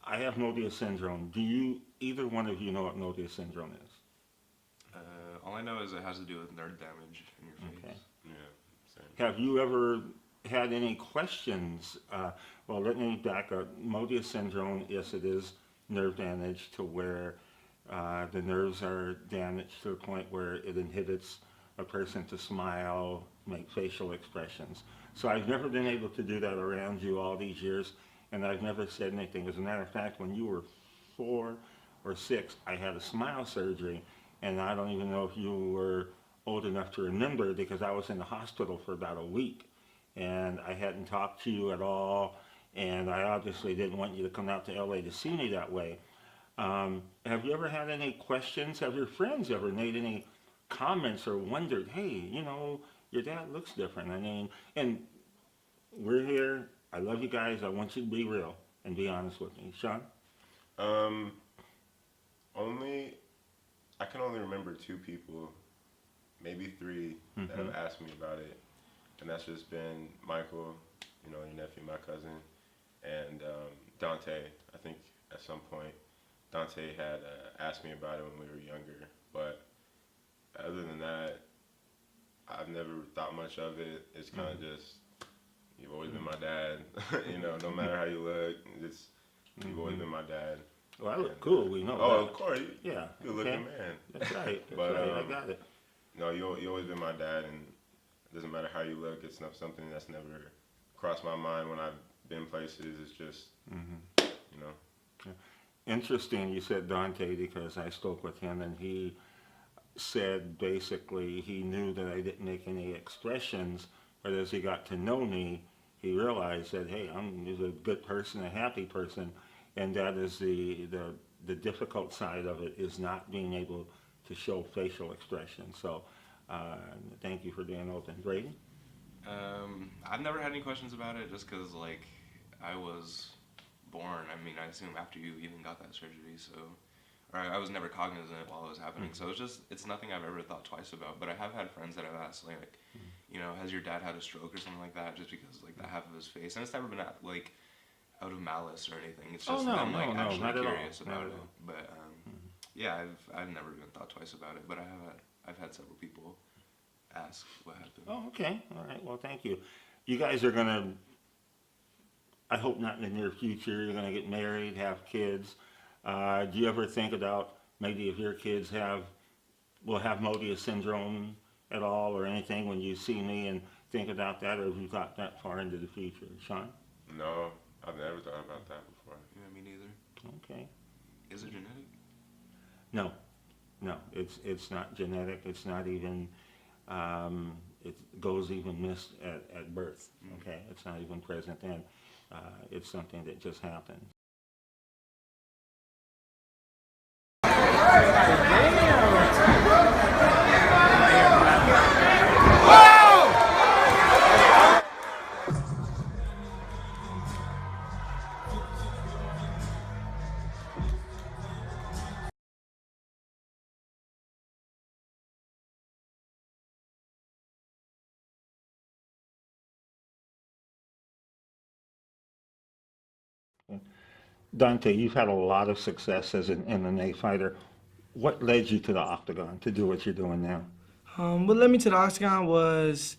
I have Moebius syndrome. Do you, either one of you, know what Moebius syndrome is? All I know is it has to do with nerve damage in your face. Okay. Yeah. Same. Have you ever had any questions? Well, let me back up. Moebius syndrome, yes, it is nerve damage to where the nerves are damaged to the point where it inhibits a person to smile, make facial expressions. So I've never been able to do that around you all these years, and I've never said anything. As a matter of fact, when you were 4 or 6, I had a smile surgery, and I don't even know if you were old enough to remember because I was in the hospital for about a week, and I hadn't talked to you at all, and I obviously didn't want you to come out to LA to see me that way. Have you ever had any questions? Have your friends ever made any comments or wondered, hey, you know, your dad looks different? I mean, and we're here. I love you guys. I want you to be real and be honest with me. Sean? I can only remember 2 people, maybe 3, that have asked me about it. And that's just been Michael, you know, your nephew, my cousin, and Dante. I think at some point Dante had asked me about it when we were younger. But other than that, I've never thought much of it. It's kind of just, you've always been my dad. You know, no matter how you look, you've always been my dad. Well, I look cool, we know that. Oh, of course. Yeah. Good looking man. That's right. That's But, right. I got it. No, you always been my dad, and it doesn't matter how you look. It's not something that's never crossed my mind when I've been places. It's just, you know. Yeah. Interesting you said Dante, because I spoke with him, and he said basically he knew that I didn't make any expressions, but as he got to know me, he realized that, hey, I'm a good person, a happy person, and that is the difficult side of it, is not being able to show facial expression. So thank you for being open. Brayden? I've never had any questions about it, just because, like, I was born. I mean, I assume after you even got that surgery, so, or I was never cognizant while it was happening. So it's nothing I've ever thought twice about. But I have had friends that have asked, like, you know, has your dad had a stroke or something like that? Just because, like, that half of his face, and it's never been like out of malice or anything. It's just them like actually curious about it. But yeah, I've never even thought twice about it. But I've had several people ask what happened. Oh, okay. All right. Well, thank you. You guys are gonna, I hope not in the near future, you're gonna get married, have kids. Do you ever think about maybe if your kids will have Moebius syndrome at all or anything when you see me and think about that, or have you thought that far into the future? Sean? No, I've never thought about that before. Yeah, me neither. Okay. Is it genetic? No, it's not genetic. It's not even, it goes even missed at birth, okay? It's not even present then. It's something that just happened. Dante, you've had a lot of success as an MMA fighter. What led you to the octagon to do what you're doing now? What led me to the octagon was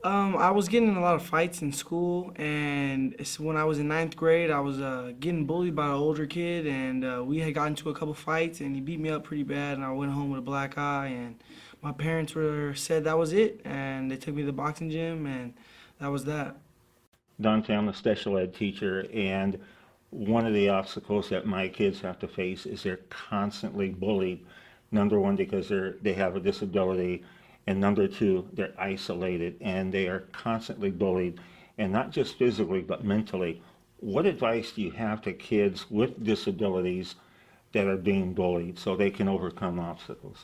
I was getting in a lot of fights in school, and when I was in 9th grade, I was getting bullied by an older kid, and we had gotten into a couple fights, and he beat me up pretty bad, and I went home with a black eye, and my parents said that was it, and they took me to the boxing gym, and that was that. Dante, I'm a special ed teacher, and one of the obstacles that my kids have to face is they're constantly bullied. Number one, because they have a disability, and number two, they're isolated, and they are constantly bullied, and not just physically, but mentally. What advice do you have to kids with disabilities that are being bullied so they can overcome obstacles?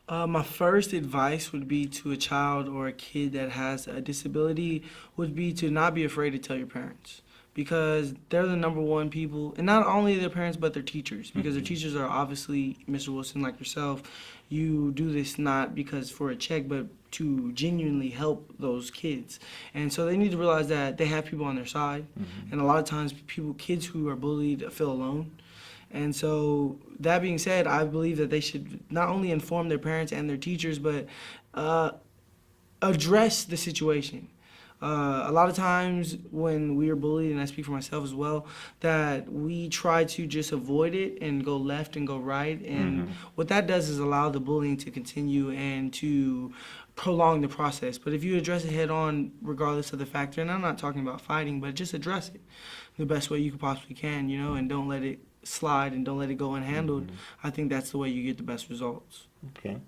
My first advice would be to a child or a kid that has a disability would be to not be afraid to tell your parents. because they're the number one people, and not only their parents but their teachers, because their teachers are obviously, Mr. Wilson, like yourself, you do this not because for a check, but to genuinely help those kids. And so they need to realize that they have people on their side, and a lot of times kids who are bullied feel alone. And so that being said, I believe that they should not only inform their parents and their teachers, but address the situation. A lot of times when we are bullied, and I speak for myself as well, that we try to just avoid it and go left and go right. And what that does is allow the bullying to continue and to prolong the process. But if you address it head on, regardless of the factor, and I'm not talking about fighting, but just address it the best way you could possibly can, you know, and don't let it slide and don't let it go unhandled. I think that's the way you get the best results. Okay.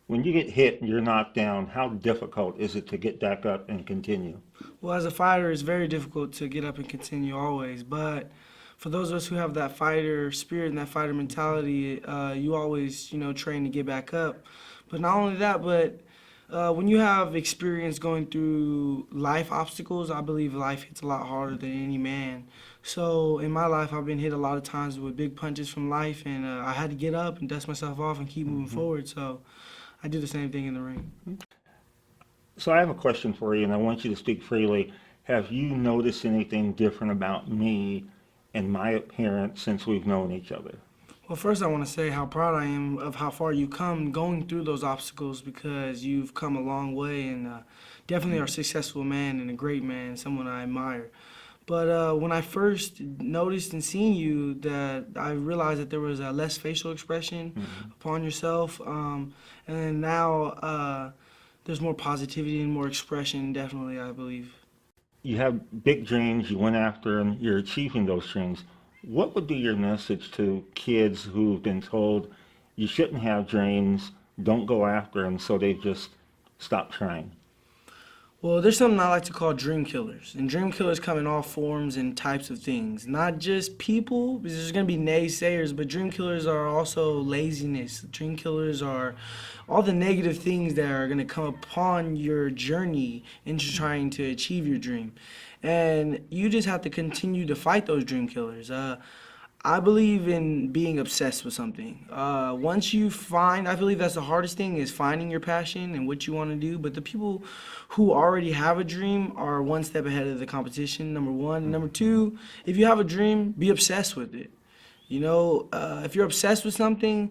When you get hit and you're knocked down, how difficult is it to get back up and continue? Well, as a fighter, it's very difficult to get up and continue always, but for those of us who have that fighter spirit and that fighter mentality, you always, you know, train to get back up. But not only that, but when you have experience going through life obstacles, I believe life hits a lot harder than any man. So in my life, I've been hit a lot of times with big punches from life, and I had to get up and dust myself off and keep moving forward. So I do the same thing in the ring. So I have a question for you, and I want you to speak freely. Have you noticed anything different about me and my appearance since we've known each other? Well, first I want to say how proud I am of how far you've come going through those obstacles, because you've come a long way and definitely are a successful man and a great man, someone I admire. But when I first noticed and seen you, that I realized that there was a less facial expression upon yourself, and now there's more positivity and more expression, definitely, I believe. You have big dreams, you went after them, you're achieving those dreams. What would be your message to kids who've been told you shouldn't have dreams, don't go after them, so they just stop trying? Well, there's something I like to call dream killers. And dream killers come in all forms and types of things. Not just people, because there's going to be naysayers, but dream killers are also laziness. Dream killers are all the negative things that are going to come upon your journey into trying to achieve your dream. And you just have to continue to fight those dream killers. I believe in being obsessed with something. Once you find, I believe that's the hardest thing, is finding your passion and what you want to do. But the people who already have a dream are one step ahead of the competition, number one. Number two, if you have a dream, be obsessed with it. You know, if you're obsessed with something,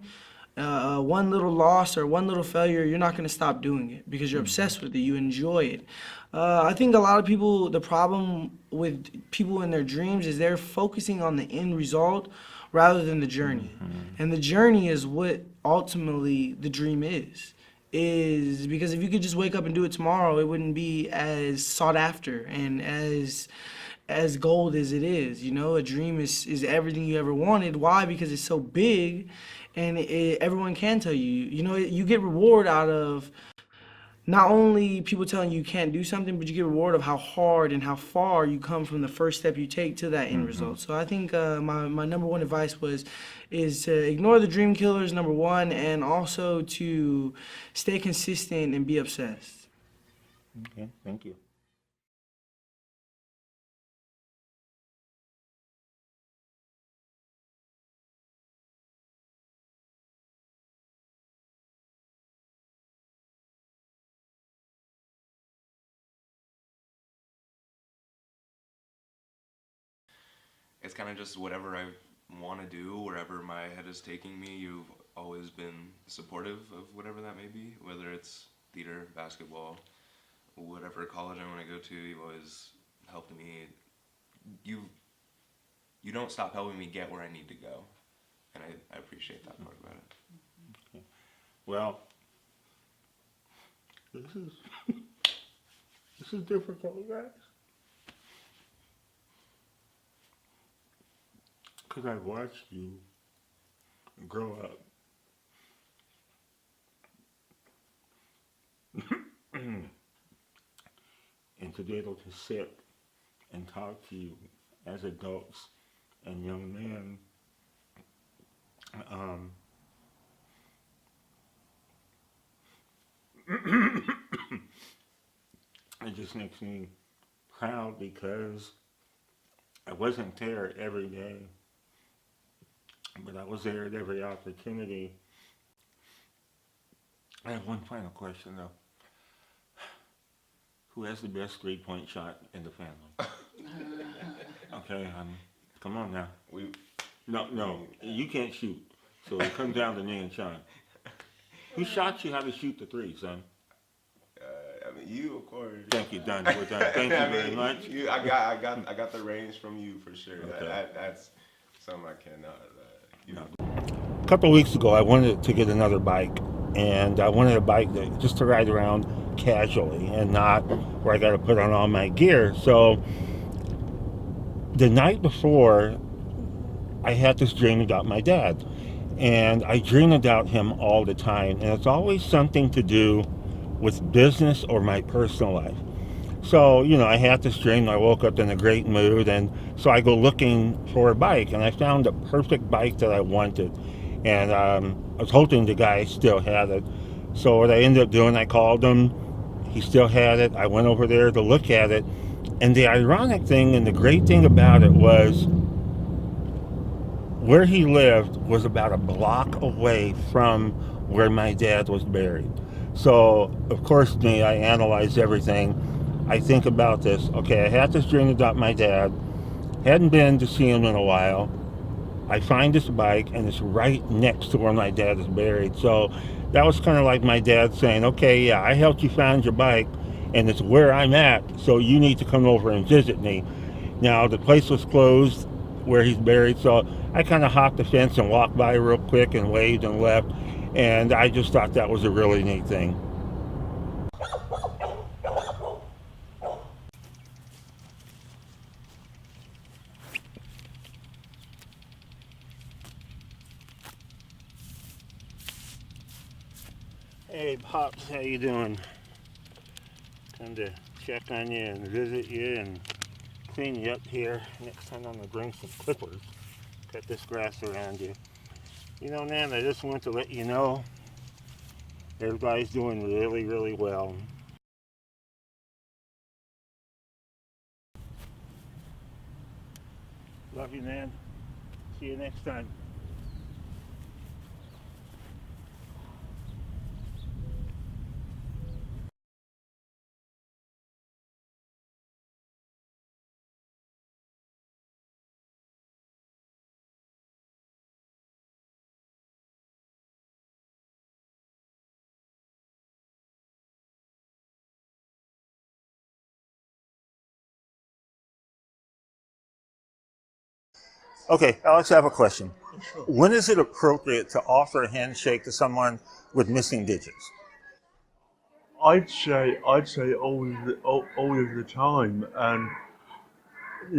one little loss or one little failure, you're not going to stop doing it because you're obsessed with it. You enjoy it. I think a lot of people, the problem with people in their dreams is they're focusing on the end result rather than the journey. And the journey is what ultimately the dream is because if you could just wake up and do it tomorrow, it wouldn't be as sought after and as gold as it is. You know, a dream is everything you ever wanted. Why? Because it's so big, and everyone can tell you. You know, you get reward out of not only people telling you can't do something, but you get reward of how hard and how far you come from the first step you take to that end result. So I think my number one advice is to ignore the dream killers, number one, and also to stay consistent and be obsessed. Okay, thank you. It's kind of just whatever I want to do, wherever my head is taking me. You've always been supportive of whatever that may be, whether it's theater, basketball, whatever college I want to go to. You've always helped me. You don't stop helping me get where I need to go, and I appreciate that part about it. Okay. Well, this is difficult, guys. Because I watched you grow up. And to be able to sit and talk to you as adults and young man, it just makes me proud because I wasn't there every day, but I was there at every opportunity. I have one final question though. Who has the best three-point shot in the family? Okay, come on now. No, you can't shoot. So it comes down to me and Sean. Who shot you how to shoot the three, son? I mean, you, of course. Thank you, done. We're done. Thank you very much. I got the range from you for sure. Okay. That's something I cannot. A couple of weeks ago, I wanted to get another bike, and I wanted a bike just to ride around casually and not where I got to put on all my gear. So the night before, I had this dream about my dad, and I dream about him all the time, and it's always something to do with business or my personal life. So, I had this dream. I woke up in a great mood, and so I go looking for a bike, and I found the perfect bike that I wanted. And I was hoping the guy still had it. So what I ended up doing, I called him. He still had it. I went over there to look at it. And the ironic thing and the great thing about it was where he lived was about a block away from where my dad was buried. So, of course, me, I analyze everything. I think about this. Okay, I had this dream about my dad. Hadn't been to see him in a while. I find this bike, and it's right next to where my dad is buried. So that was kind of like my dad saying, okay, yeah, I helped you find your bike, and it's where I'm at, so you need to come over and visit me. Now, the place was closed where he's buried, so I kind of hopped the fence and walked by real quick and waved and left, and I just thought that was a really neat thing. Hey, Pops, how you doing? Come to check on you and visit you and clean you up here. Next time I'm going to bring some clippers. Cut this grass around you. Nan, I just want to let you know everybody's doing really, really well. Love you, Nan. See you next time. Okay, Alex, I have a question. Sure. When is it appropriate to offer a handshake to someone with missing digits? I'd say always the time, and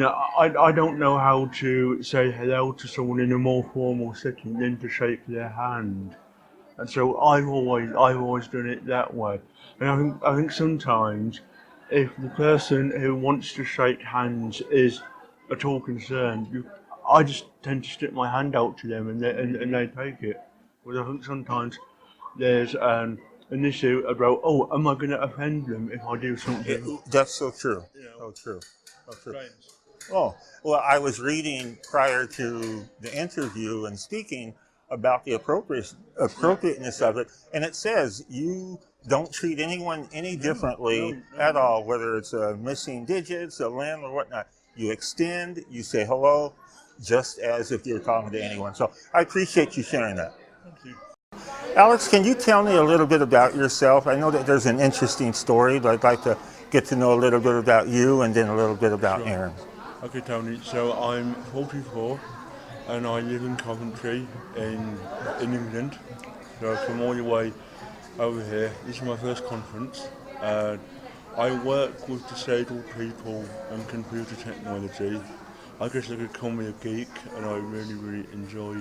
I don't know how to say hello to someone in a more formal setting than to shake their hand, and so I've always done it that way. And I think sometimes if the person who wants to shake hands is at all concerned, I just tend to stick my hand out to them and they take it. But I think sometimes there's an issue about, am I going to offend them if I do something? That's so true. So true. So true. Oh, well, I was reading prior to the interview and speaking about the appropriateness of it, and it says you don't treat anyone any differently at all, whether it's missing digits, a limb, or whatnot. You extend, you say hello, just as if you're talking to anyone. So I appreciate you sharing that. Thank you. Alex, can you tell me a little bit about yourself? I know that there's an interesting story, but I'd like to get to know a little bit about you and then a little bit about Aaron. Okay, Tony, so I'm 44 and I live in Coventry in England. So I've come all the way over here. This is my first conference. I work with disabled people and computer technology. I guess they could call me a geek, and I really, really enjoy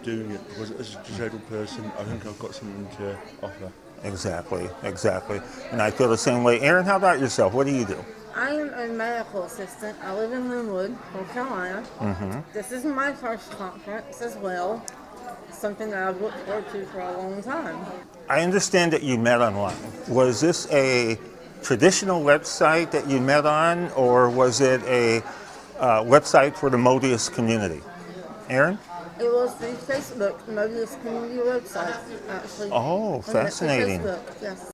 doing it because as a disabled person, I think I've got something to offer. Exactly. And I feel the same way. Aaron, how about yourself? What do you do? I am a medical assistant. I live in Linwood, North Carolina. This is my first conference as well. Something that I've looked forward to for a long time. I understand that you met online. Was this a traditional website that you met on, or was it a website for the Moebius community? Aaron? It was the Facebook Moebius community website, actually. Oh, fascinating. Facebook, yes.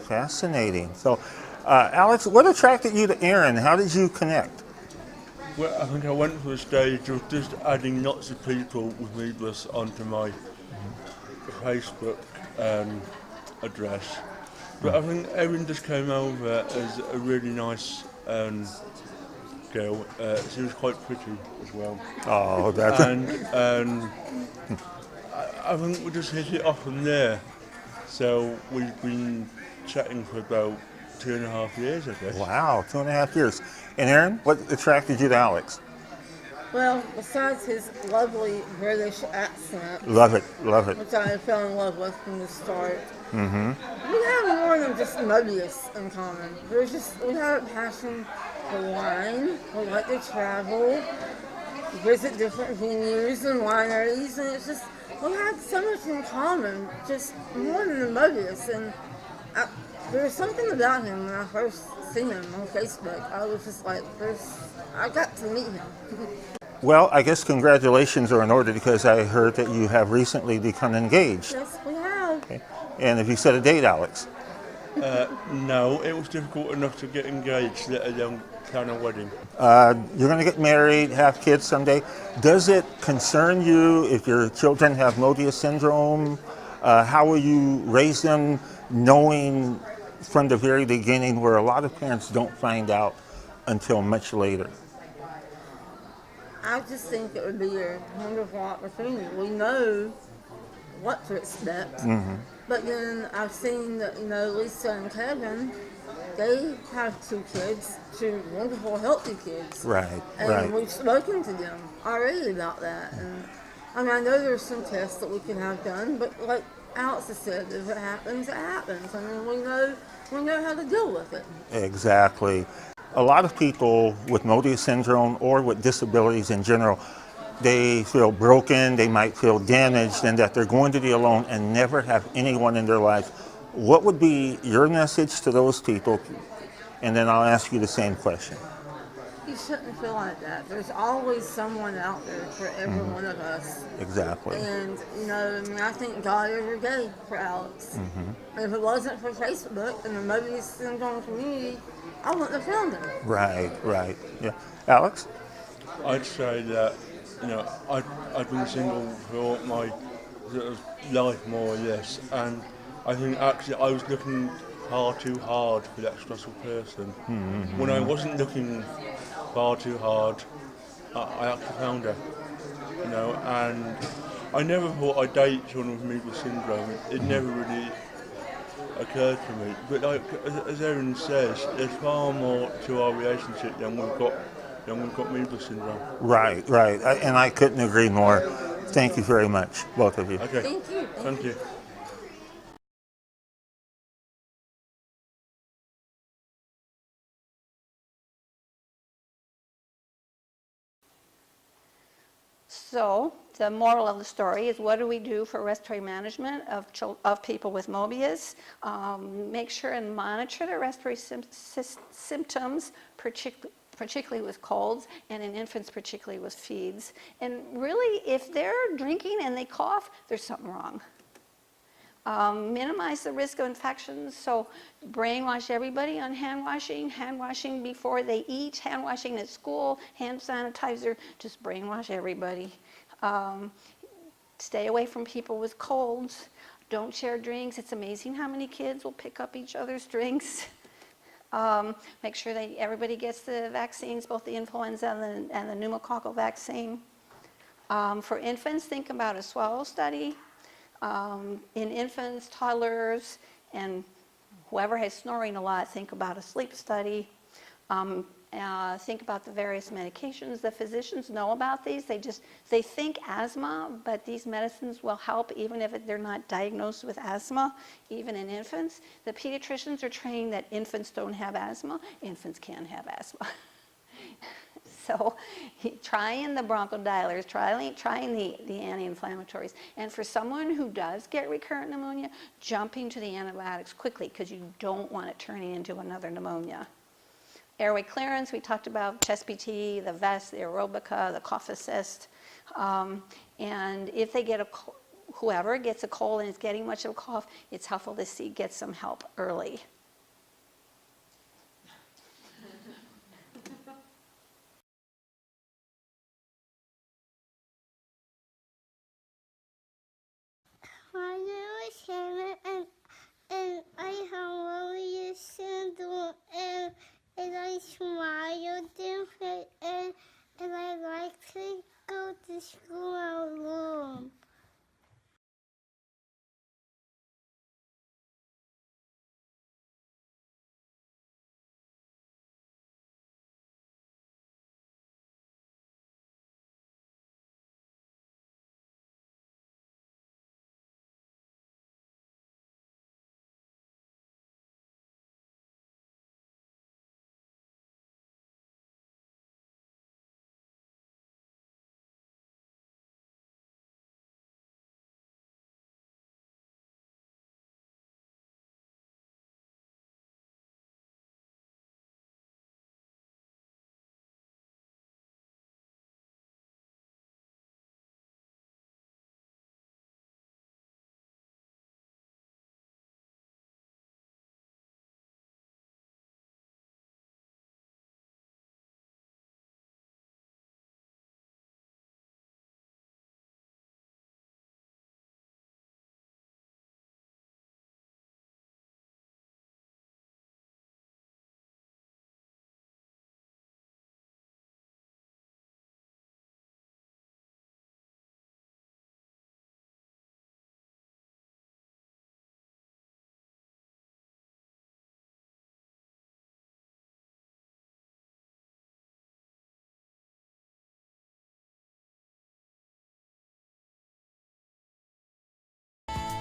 Fascinating. So, Alex, what attracted you to Aaron? How did you connect? Well, I think I went for a stage of just adding lots of people with Moebius onto my Facebook address. But I think Erin just came over as a really nice girl. She was quite pretty as well. Oh, that's... And I think we just hit it off from there. So we've been chatting for about 2.5 years, I guess. Wow, 2.5 years. And Aaron, what attracted you to Alex? Well, besides his lovely British accent. Love it, love it. Which I fell in love with from the start. Mm-hmm. We have more than just Moebius in common. We have a passion for wine. We like to travel, visit different venues and wineries, and it's just, we have so much in common, just more than the Moebius. And there was something about him when I first seen him on Facebook. I was just like, I got to meet him. Well, I guess congratulations are in order because I heard that you have recently become engaged. Yes, we have. Okay. And have you set a date, Alex? No, it was difficult enough to get engaged, let alone plan a wedding. You're going to get married, have kids someday. Does it concern you if your children have Moebius Syndrome? How will you raise them knowing from the very beginning where a lot of parents don't find out until much later? I just think it would be a wonderful opportunity. We know what to expect, but then I've seen that, Lisa and Kevin, they have 2 kids, 2 wonderful, healthy kids. Right, and right. we've spoken to them already about that. And I know there's some tests that we can have done, but like Alex has said, if it happens, it happens. We know how to deal with it. Exactly. A lot of people with Moebius Syndrome or with disabilities in general, they feel broken, they might feel damaged, and that they're going to be alone and never have anyone in their life. What would be your message to those people? And then I'll ask you the same question. You shouldn't feel like that. There's always someone out there for every one of us. Exactly. And, I thank God every day for Alex. If it wasn't for Facebook and the Moebius Syndrome community, I wouldn't have found him. Right, right. Yeah. Alex? I'd say that, I've been single for my sort of life, more or less, and I think actually I was looking far too hard for that special person. When I wasn't looking far too hard, I actually found her, and I never thought I'd date someone with Moebius Syndrome. It never really occurred to me. But as Erin says, there's far more to our relationship than we've got Moebius Syndrome. Right, right. And I couldn't agree more. Thank you very much, both of you. Okay. Thank you. Thank you. So the moral of the story is, what do we do for respiratory management of people with Moebius? Make sure and monitor their respiratory symptoms, particularly with colds, and in infants particularly with feeds. And really, if they're drinking and they cough, there's something wrong. Minimize the risk of infections, so brainwash everybody on hand washing before they eat, hand washing at school, hand sanitizer, just brainwash everybody. Stay away from people with colds. Don't share drinks. It's amazing how many kids will pick up each other's drinks. Make sure that everybody gets the vaccines, both the influenza and the pneumococcal vaccine. For infants, think about a swallow study. In infants, toddlers, and whoever has snoring a lot, think about a sleep study. Think about the various medications. The physicians know about these. They think asthma, but these medicines will help even if they're not diagnosed with asthma, even in infants. The pediatricians are trained that infants don't have asthma. Infants can have asthma. So trying the bronchodilators, trying the anti-inflammatories. And for someone who does get recurrent pneumonia, jumping to the antibiotics quickly because you don't want it turning into another pneumonia. Airway clearance, we talked about chest PT, the vest, the aerobica, the cough assist. And if they get whoever gets a cold and is getting much of a cough, it's helpful to get some help early. My name is Hannah, and I have Moebius Syndrome, and I smile different, and I like to go to school alone.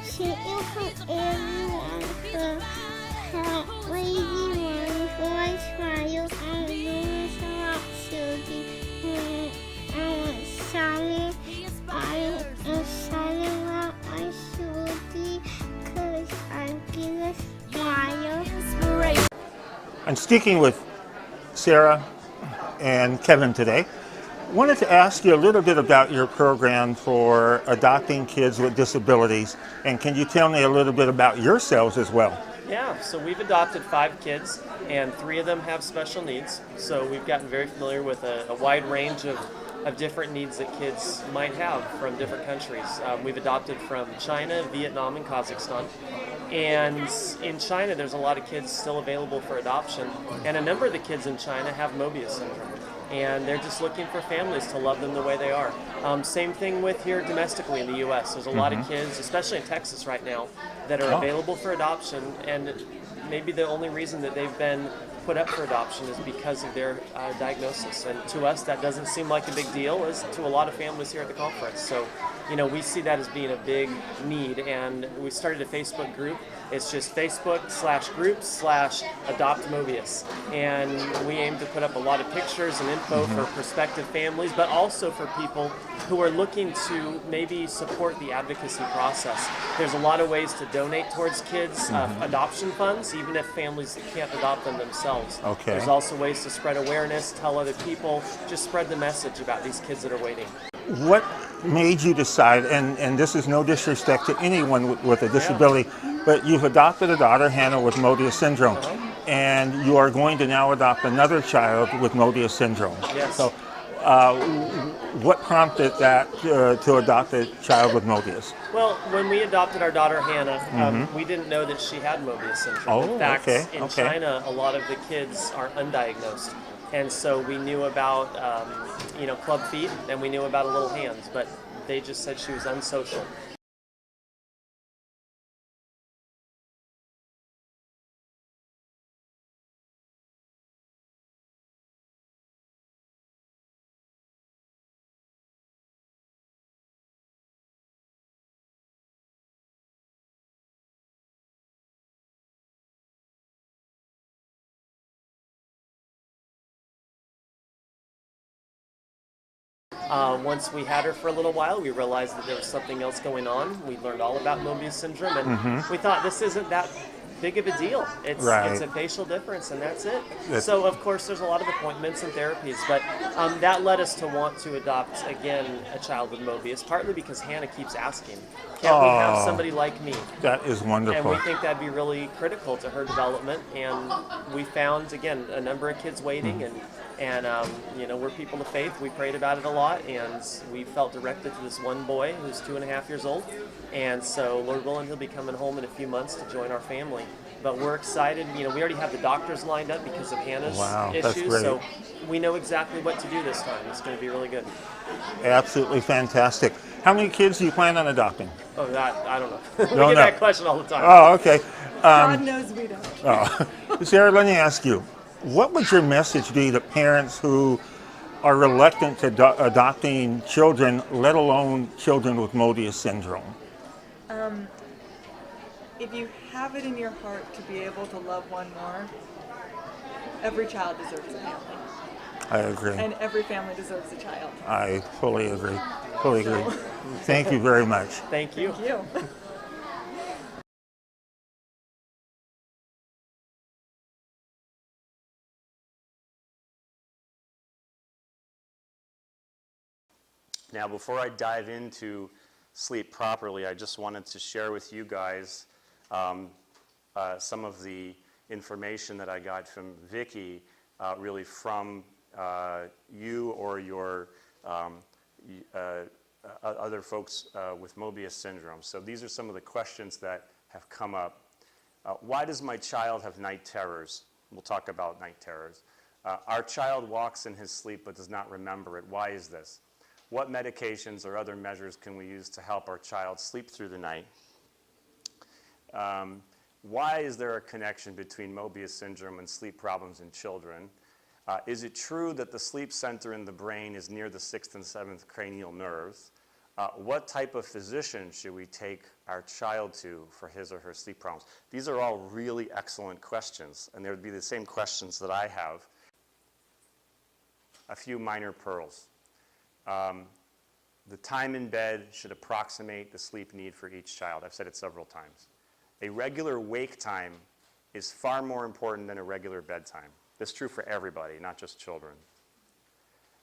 Thank you for everyone for help raising money for my smile. I'm doing some activity. I'm excited. I'm excited about my shorty because I'm gonna smile. I'm speaking with Sarah and Kevin today. Wanted to ask you a little bit about your program for adopting kids with disabilities, and can you tell me a little bit about yourselves as well? Yeah, so we've adopted 5 kids, and 3 of them have special needs. So we've gotten very familiar with a wide range of different needs that kids might have from different countries. We've adopted from China, Vietnam, and Kazakhstan. And in China, there's a lot of kids still available for adoption, and a number of the kids in China have Moebius Syndrome. And they're just looking for families to love them the way they are. Same thing with here domestically in the U.S. There's a lot of kids, especially in Texas right now, that are available for adoption, and maybe the only reason that they've been put up for adoption is because of their diagnosis. And to us, that doesn't seem like a big deal, as to a lot of families here at the conference. So, we see that as being a big need, and we started a Facebook group. It's just Facebook/groups/Adopt Moebius. And we aim to put up a lot of pictures and info for prospective families, but also for people who are looking to maybe support the advocacy process. There's a lot of ways to donate towards kids' adoption funds, even if families can't adopt them themselves. Okay. There's also ways to spread awareness, tell other people, just spread the message about these kids that are waiting. What made you decide, and this is no disrespect to anyone with a disability, but you've adopted a daughter, Hannah, with Moebius Syndrome, and you are going to now adopt another child with Moebius Syndrome. Yes. So What prompted that to adopt a child with Moebius? Well, when we adopted our daughter Hannah, Mhm. we didn't know that she had Moebius syndrome. Oh, in fact, okay, in okay. China, a lot of the kids are undiagnosed, and so we knew about club feet and we knew about a little hands, but they just said she was unsocial. Once we had her for a little while, we realized that there was something else going on. We learned all about Moebius syndrome, and Mhm. we thought this isn't that big of a deal. It's Right. a facial difference, and that's it. That's- So of course, there's a lot of appointments and therapies, but that led us to want to adopt again a child with Moebius, partly because Hannah keeps asking, "Can't we have Oh, somebody like me?" That is wonderful. And we think that'd be really critical to her development. And we found, again, a number of kids waiting, and we're people of faith. We prayed about it a lot, and we felt directed to this one boy who's 2.5 years old. And so, Lord willing, he'll be coming home in a few months to join our family. But we're excited. We already have the doctors lined up because of Hannah's Wow, that's issues. great. So we know exactly what to do this time. It's going to be really good. Absolutely fantastic. How many kids do you plan on adopting? Oh, that I don't know. We Don't get know. that question all the time. Oh, okay. God knows we don't. Oh. Sarah, let me ask you, what would your message be to parents who are reluctant to adopting children, let alone children with Moebius syndrome? If you have it in your heart to be able to love one more, every child deserves a family. I agree. And every family deserves a child. I fully agree. Fully agree. Thank you very much. Thank you. Thank you. Now, before I dive into sleep properly, I just wanted to share with you guys some of the information that I got from Vicki, really from you or your other folks with Moebius syndrome. So these are some of the questions that have come up. Why does my child have night terrors? We'll talk about night terrors. Our child walks in his sleep but does not remember it. Why is this? What medications or other measures can we use to help our child sleep through the night? Why is there a connection between Moebius syndrome and sleep problems in children? Is it true that the sleep center in the brain is near the 6th and 7th cranial nerves? What type of physician should we take our child to for his or her sleep problems? These are all really excellent questions, and they would be the same questions that I have. A few minor pearls. The time in bed should approximate the sleep need for each child. I've said it several times. A regular wake time is far more important than a regular bedtime. This is true for everybody, not just children.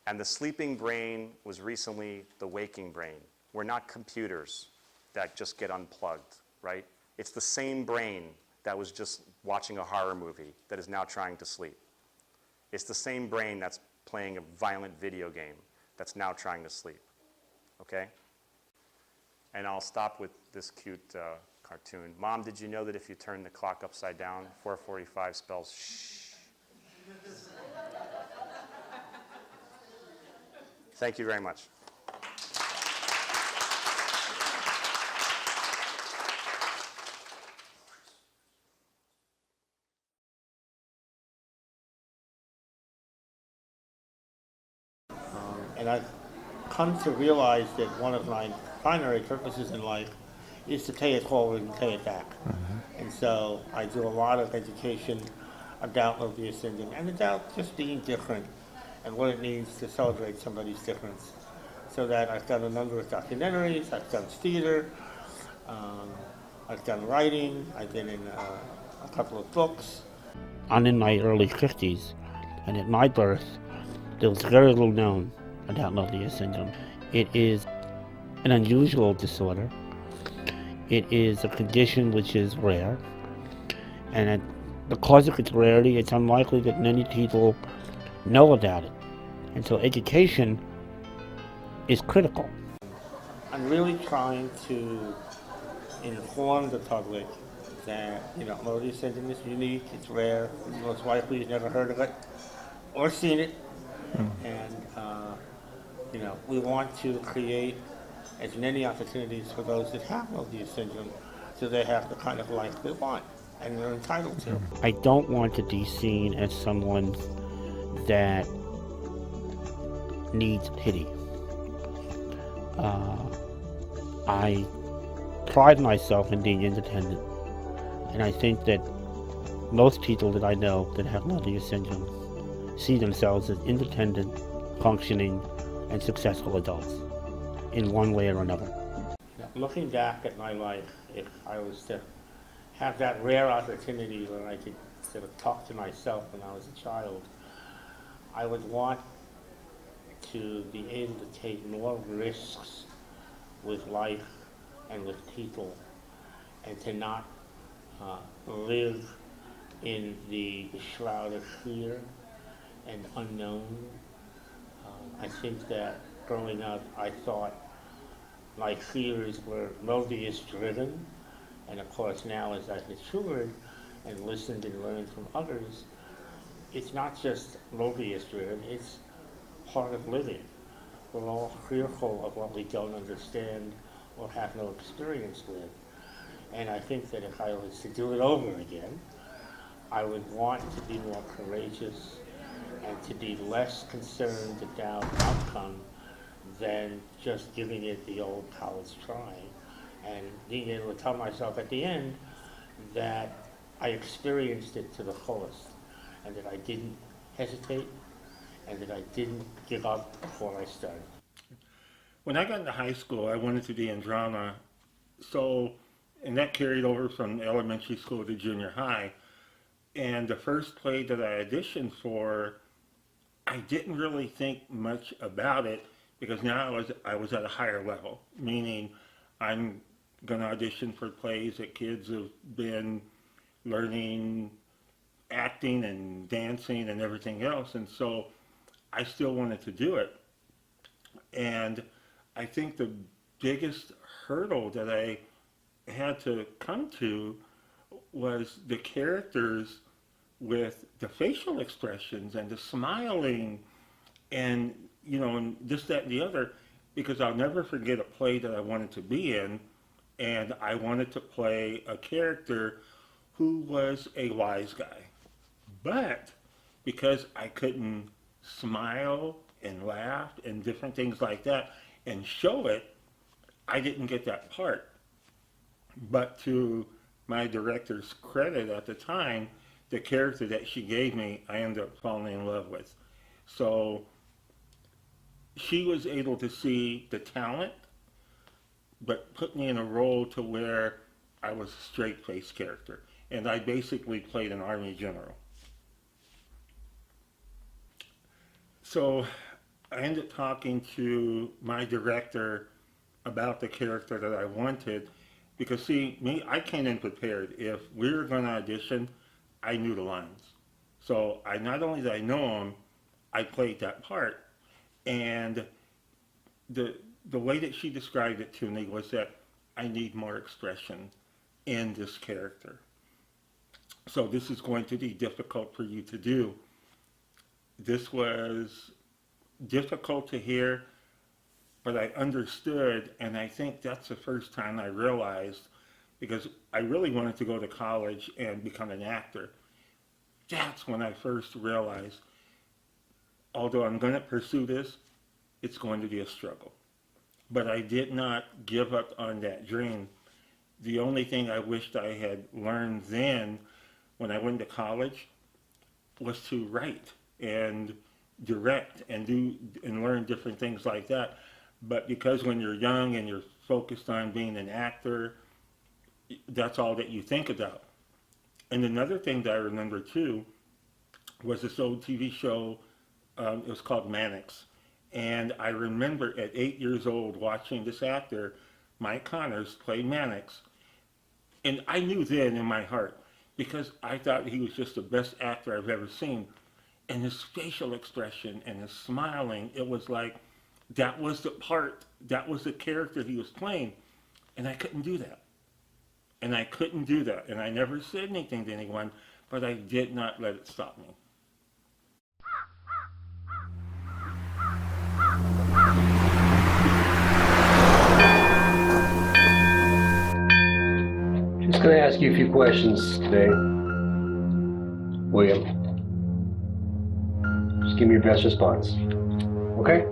And the sleeping brain was recently the waking brain. We're not computers that just get unplugged, right? It's the same brain that was just watching a horror movie that is now trying to sleep. It's the same brain that's playing a violent video game that's now trying to sleep, okay? And I'll stop with this cute cartoon. Mom, did you know that if you turn the clock upside down, 4:45 spells shh? Thank you very much. And I've come to realize that one of my primary purposes in life is to pay it forward and pay it back. And so I do a lot of education about Moebius syndrome and about just being different and what it means to celebrate somebody's difference. So that I've done a number of documentaries, I've done theater, I've done writing, I've been in a couple of books. I'm in my early 50s, and at my birth, there was very little known about Moebius syndrome. It is an unusual disorder. It is a condition which is rare, and because of its rarity, it's unlikely that many people know about it. And so education is critical. I'm really trying to inform the public that, Moebius syndrome is unique, it's rare, most likely you've never heard of it or seen it. And, we want to create as many opportunities for those that have Moebius syndrome so they have the kind of life they want and they're entitled to. I don't want to be seen as someone that needs pity. I pride myself in being independent, and I think that most people that I know that have Moebius syndrome see themselves as independent, functioning, and successful adults in one way or another. Looking back at my life, if I was to have that rare opportunity where I could sort of talk to myself when I was a child, I would want to be able to take more risks with life and with people, and to not live in the shroud of fear and unknown. I think that growing up, I thought my fears were Moebius driven, and of course now as I've matured and listened and learned from others, it's not just Moebius driven, it's part of living. We're all fearful of what we don't understand or have no experience with. And I think that if I was to do it over again, I would want to be more courageous and to be less concerned about outcome than just giving it the old college try and being able to tell myself at the end that I experienced it to the fullest and that I didn't hesitate and that I didn't give up before I started. When I got into high school, I wanted to be in drama, and that carried over from elementary school to junior high. And the first play that I auditioned for, I didn't really think much about it because now I was at a higher level, meaning I'm going to audition for plays that kids have been learning acting and dancing and everything else, and so I still wanted to do it. And I think the biggest hurdle that I had to come to was the characters with the facial expressions and the smiling and, and this, that, and the other, because I'll never forget a play that I wanted to be in, and I wanted to play a character who was a wise guy. But because I couldn't smile and laugh and different things like that and show it, I didn't get that part. But to my director's credit at the time, the character that she gave me, I ended up falling in love with. So she was able to see the talent, but put me in a role to where I was a straight-faced character. And I basically played an army general. So I ended up talking to my director about the character that I wanted, because see, I came in prepared. If we were going to audition, I knew the lines. So not only did I know them, I played that part. And the way that she described it to me was that I need more expression in this character. So this is going to be difficult for you to do. This was difficult to hear, but I understood, and I think that's the first time I realized, because I really wanted to go to college and become an actor. That's when I first realized, although I'm going to pursue this, it's going to be a struggle. But I did not give up on that dream. The only thing I wished I had learned then, when I went to college, was to write and direct and do and learn different things like that. But because when you're young and you're focused on being an actor, that's all that you think about. And another thing that I remember too was this old TV show, it was called Mannix. And I remember at 8 years old watching this actor, Mike Connors, play Mannix. And I knew then in my heart, because I thought he was just the best actor I've ever seen. And his facial expression and his smiling, it was like that was the part, that was the character he was playing. And I couldn't do that. And I couldn't do that. And I never said anything to anyone, but I did not let it stop me. Just going to ask you a few questions today, William. Just give me your best response, okay?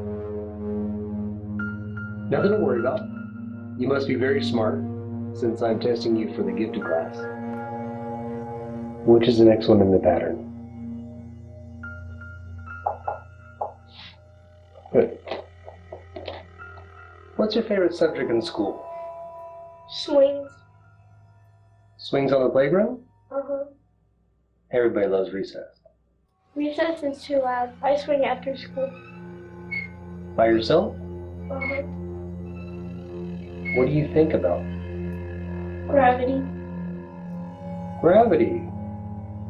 Nothing to worry about. You must be very smart, since I'm testing you for the gifted class. Which is the next one in the pattern? Good. What's your favorite subject in school? Swings. Swings on the playground? Uh-huh. Everybody loves recess. Recess is too loud. I swing after school. By yourself? Uh-huh. What do you think about? Gravity. Gravity.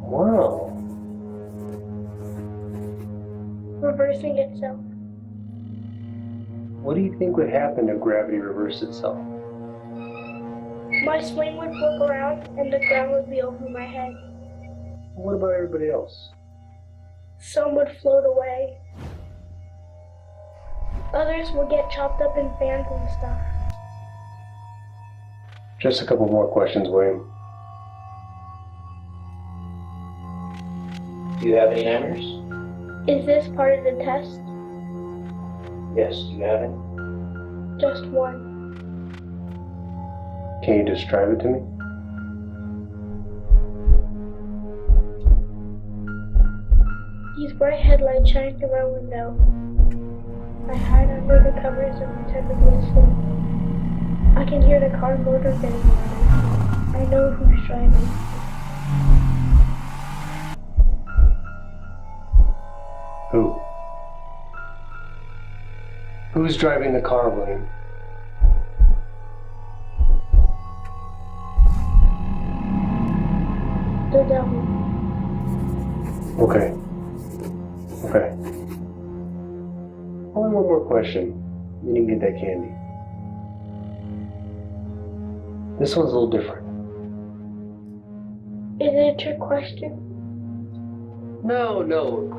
Wow. Reversing itself. What do you think would happen if gravity reversed itself? My swing would flip around and the ground would be over my head. What about everybody else? Some would float away. Others would get chopped up in fans and stuff. Just a couple more questions, William. Do you have any hammers? Is this part of the test? Yes, do you have any? Just one. Can you describe it to me? These bright headlights shine through my window. I hide under the covers and pretend to be asleep. I can hear the car motor getting louder. I know who's driving. Who? Who's driving the car, William? The devil. Okay. Okay. Only one more question, then you can get that candy. This one's a little different. Is it a trick question? No,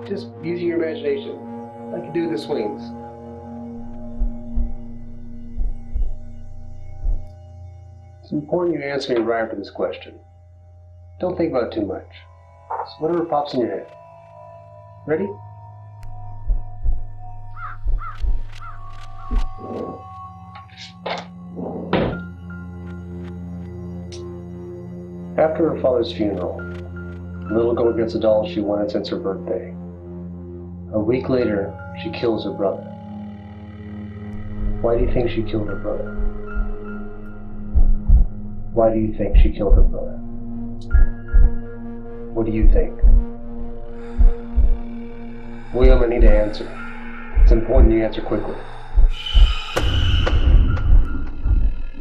just using your imagination, like you do with the swings. It's important you answer me right after this question. Don't think about it too much. Just whatever pops in your head. Ready? After her father's funeral, the little girl gets a doll she wanted since her birthday. A week later, she kills her brother. Why do you think she killed her brother? Why do you think she killed her brother? What do you think? William, I need to answer. It's important you answer quickly.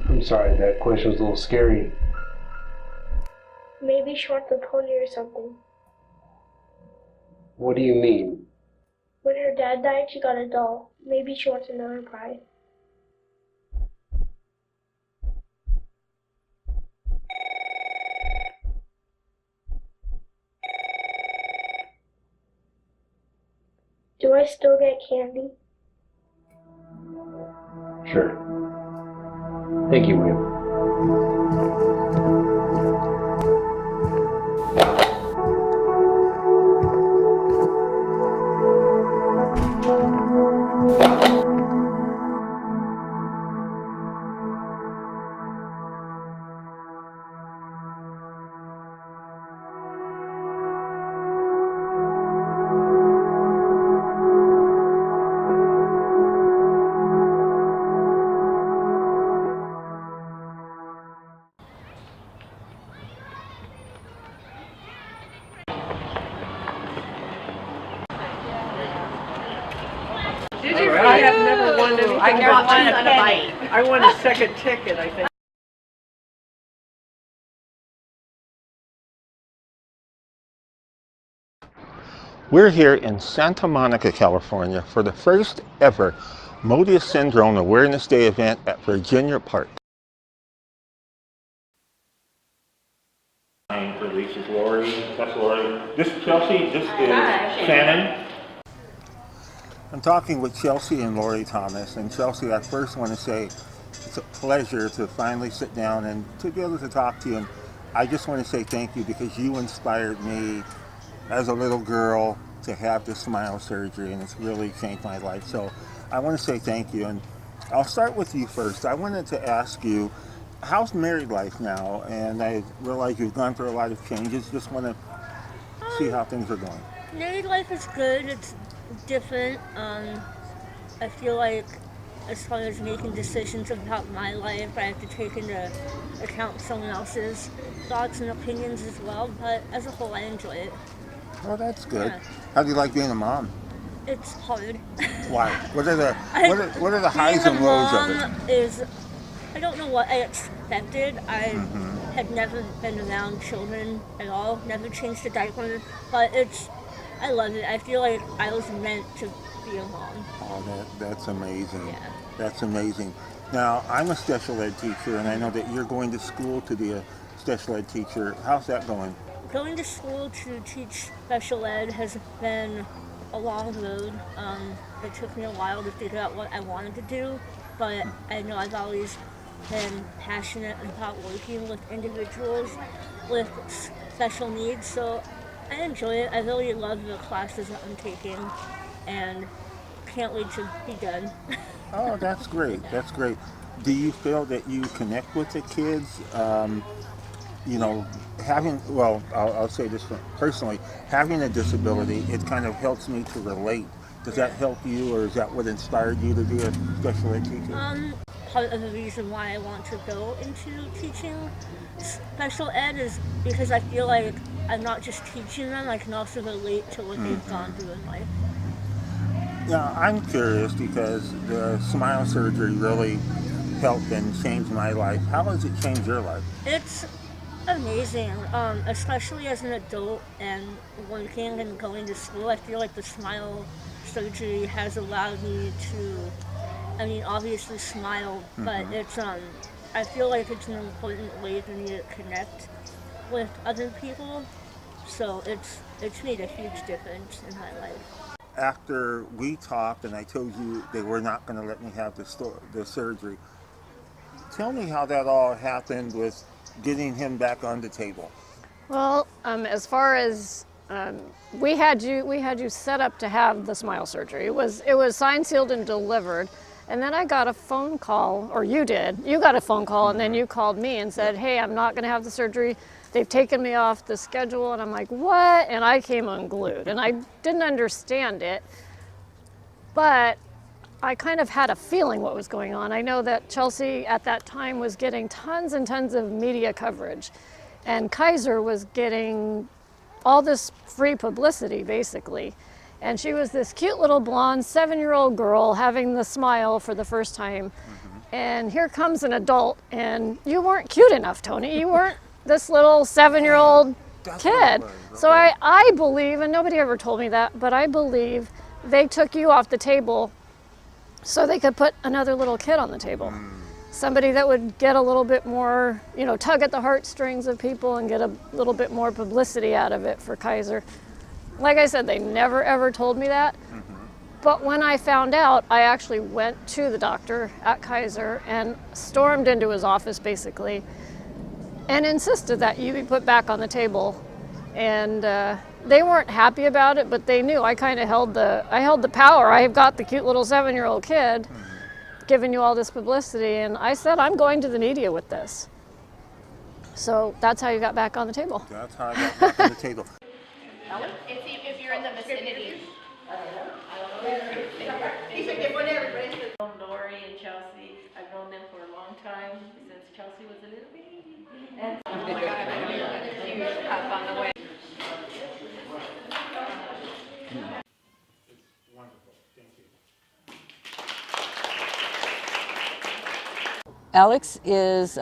I'm sorry, that question was a little scary. Maybe she wants a pony or something. What do you mean? When her dad died, she got a doll. Maybe she wants another bride. Do I still get candy? Sure. Thank you, William. Did you? I have never won anything. I never won a bite. I won a second ticket, I think. We're here in Santa Monica, California for the first ever Moebius Syndrome Awareness Day event at Virginia Park. This is Lori, that's Lori. This is Chelsea, this is Shannon. I'm talking with Chelsea and Lori Thomas. And Chelsea, I first want to say it's a pleasure to finally sit down and to be able to talk to you. And I just want to say thank you because you inspired me as a little girl to have the smile surgery, and it's really changed my life. So I want to say thank you. And I'll start with you first. I wanted to ask you, how's married life now? And I realize you've gone through a lot of changes. Just want to see how things are going. Married life is good. It's different. I feel like as far as making decisions about my life, I have to take into account someone else's thoughts and opinions as well. But as a whole, I enjoy it. Oh, that's good. Yeah. How do you like being a mom? It's hard. Why? What are the highs and lows of it? I don't know what I expected. I had never been around children at all, never changed a diaper, but I love it. I feel like I was meant to be a mom. Oh, that's amazing. Yeah. That's amazing. Now, I'm a special ed teacher, and I know that you're going to school to be a special ed teacher. How's that going? Going to school to teach special ed has been a long road. It took me a while to figure out what I wanted to do, but I know I've always been passionate about working with individuals with special needs, so I enjoy it. I really love the classes that I'm taking, and can't wait to be done. Oh, that's great. That's great. Do you feel that you connect with the kids? I'll say this personally, having a disability, it kind of helps me to relate. Does that help you, or is that what inspired you to be a special ed teacher? Part of the reason why I want to go into teaching special ed is because I feel like I'm not just teaching them, I can also relate to what they've gone through in life. Now, I'm curious because the smile surgery really helped and changed my life. How has it changed your life? It's amazing, especially as an adult and working and going to school. I feel like the smile surgery has allowed me to, obviously smile, but I feel like it's an important way for me to connect with other people. So it's made a huge difference in my life. After we talked and I told you they were not going to let me have the surgery, tell me how that all happened with getting him back on the table. Well, as far as we had you set up to have the smile surgery. It was signed, sealed, and delivered. And then I got a phone call, or you did. You got a phone call, and then you called me and said, "Hey, I'm not going to have the surgery. They've taken me off the schedule." And I'm like, "What?" And I came unglued, and I didn't understand it, but I kind of had a feeling what was going on. I know that Chelsea at that time was getting tons and tons of media coverage, and Kaiser was getting all this free publicity, basically. And she was this cute little blonde 7-year-old girl having the smile for the first time. And here comes an adult, and you weren't cute enough, Tony. You weren't this little 7-year-old kid. So I believe, and nobody ever told me that, but I believe they took you off the table so they could put another little kid on the table. Somebody that would get a little bit more, tug at the heartstrings of people and get a little bit more publicity out of it for Kaiser. Like I said, they never ever told me that. But when I found out, I actually went to the doctor at Kaiser and stormed into his office basically and insisted that you be put back on the table. And they weren't happy about it, but they knew I kind of held the power. I have got the cute little 7-year-old kid giving you all this publicity, and I said, I'm going to the media with this. So that's how you got back on the table. That's how I got back on the table. If you're in the vicinity. Lori and Chelsea, I've known them for a long time, since Chelsea was a little baby. And a huge cup on the way. Alex is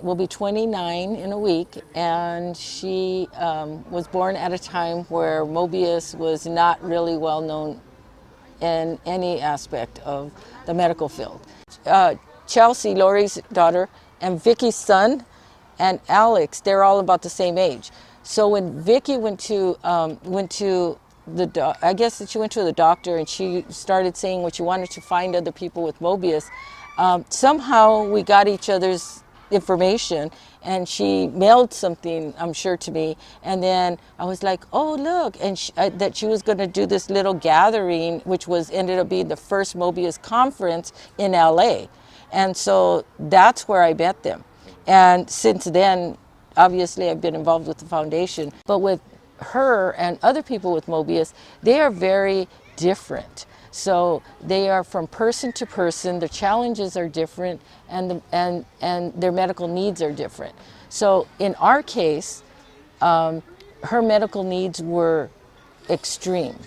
will be 29 in a week, and she was born at a time where Moebius was not really well known in any aspect of the medical field. Chelsea, Lori's daughter, and Vicky's son, and Alex, they're all about the same age. So when Vicky went to the I guess that she went to the doctor and she started saying what she wanted to find other people with Moebius. Somehow we got each other's information, and she mailed something, I'm sure, to me. And then I was like, oh, look, and that she was going to do this little gathering, which ended up being the first Moebius conference in LA. And so that's where I met them. And since then, obviously, I've been involved with the foundation. But with her and other people with Moebius, they are very different. So they are from person to person, their challenges are different, and their medical needs are different. So in our case, her medical needs were extreme.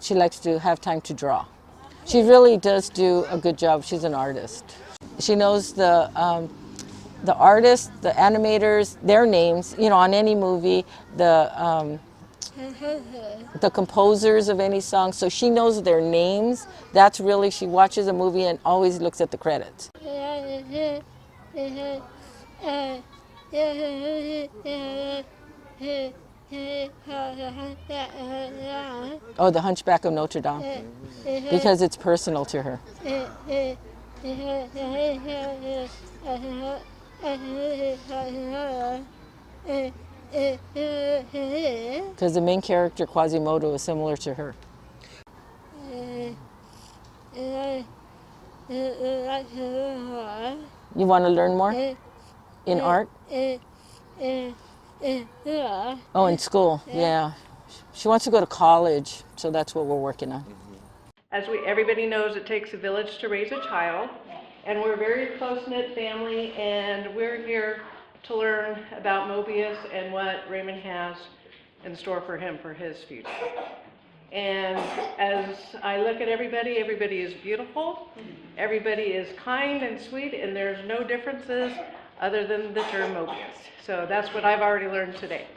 She likes to have time to draw. She really does do a good job. She's an artist. She knows the artists, the animators, their names, you know, on any movie, the composers of any song, so she knows their names. That's really, she watches a movie and always looks at the credits. Oh, The Hunchback of Notre Dame, because it's personal to her. Because the main character, Quasimodo, is similar to her. You want to learn more in art? Oh, in school, yeah. She wants to go to college, so that's what we're working on. As everybody knows, it takes a village to raise a child, and we're a very close-knit family, and we're here to learn about Moebius and what Raymond has in store for him for his future. And as I look at everybody, everybody is beautiful, everybody is kind and sweet, and there's no differences other than the term Moebius. So that's what I've already learned today.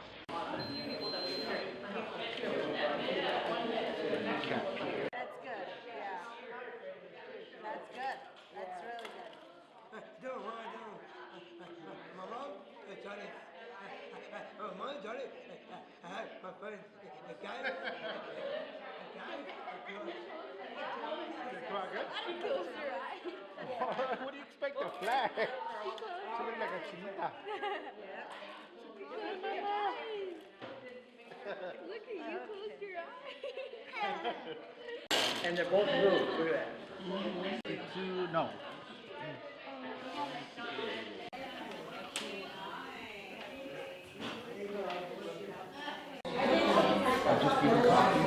What do you expect to fly? She looks like a chinita. Look at you, close your eyes. And they're both blue. Look at that. No. I'll just give you coffee.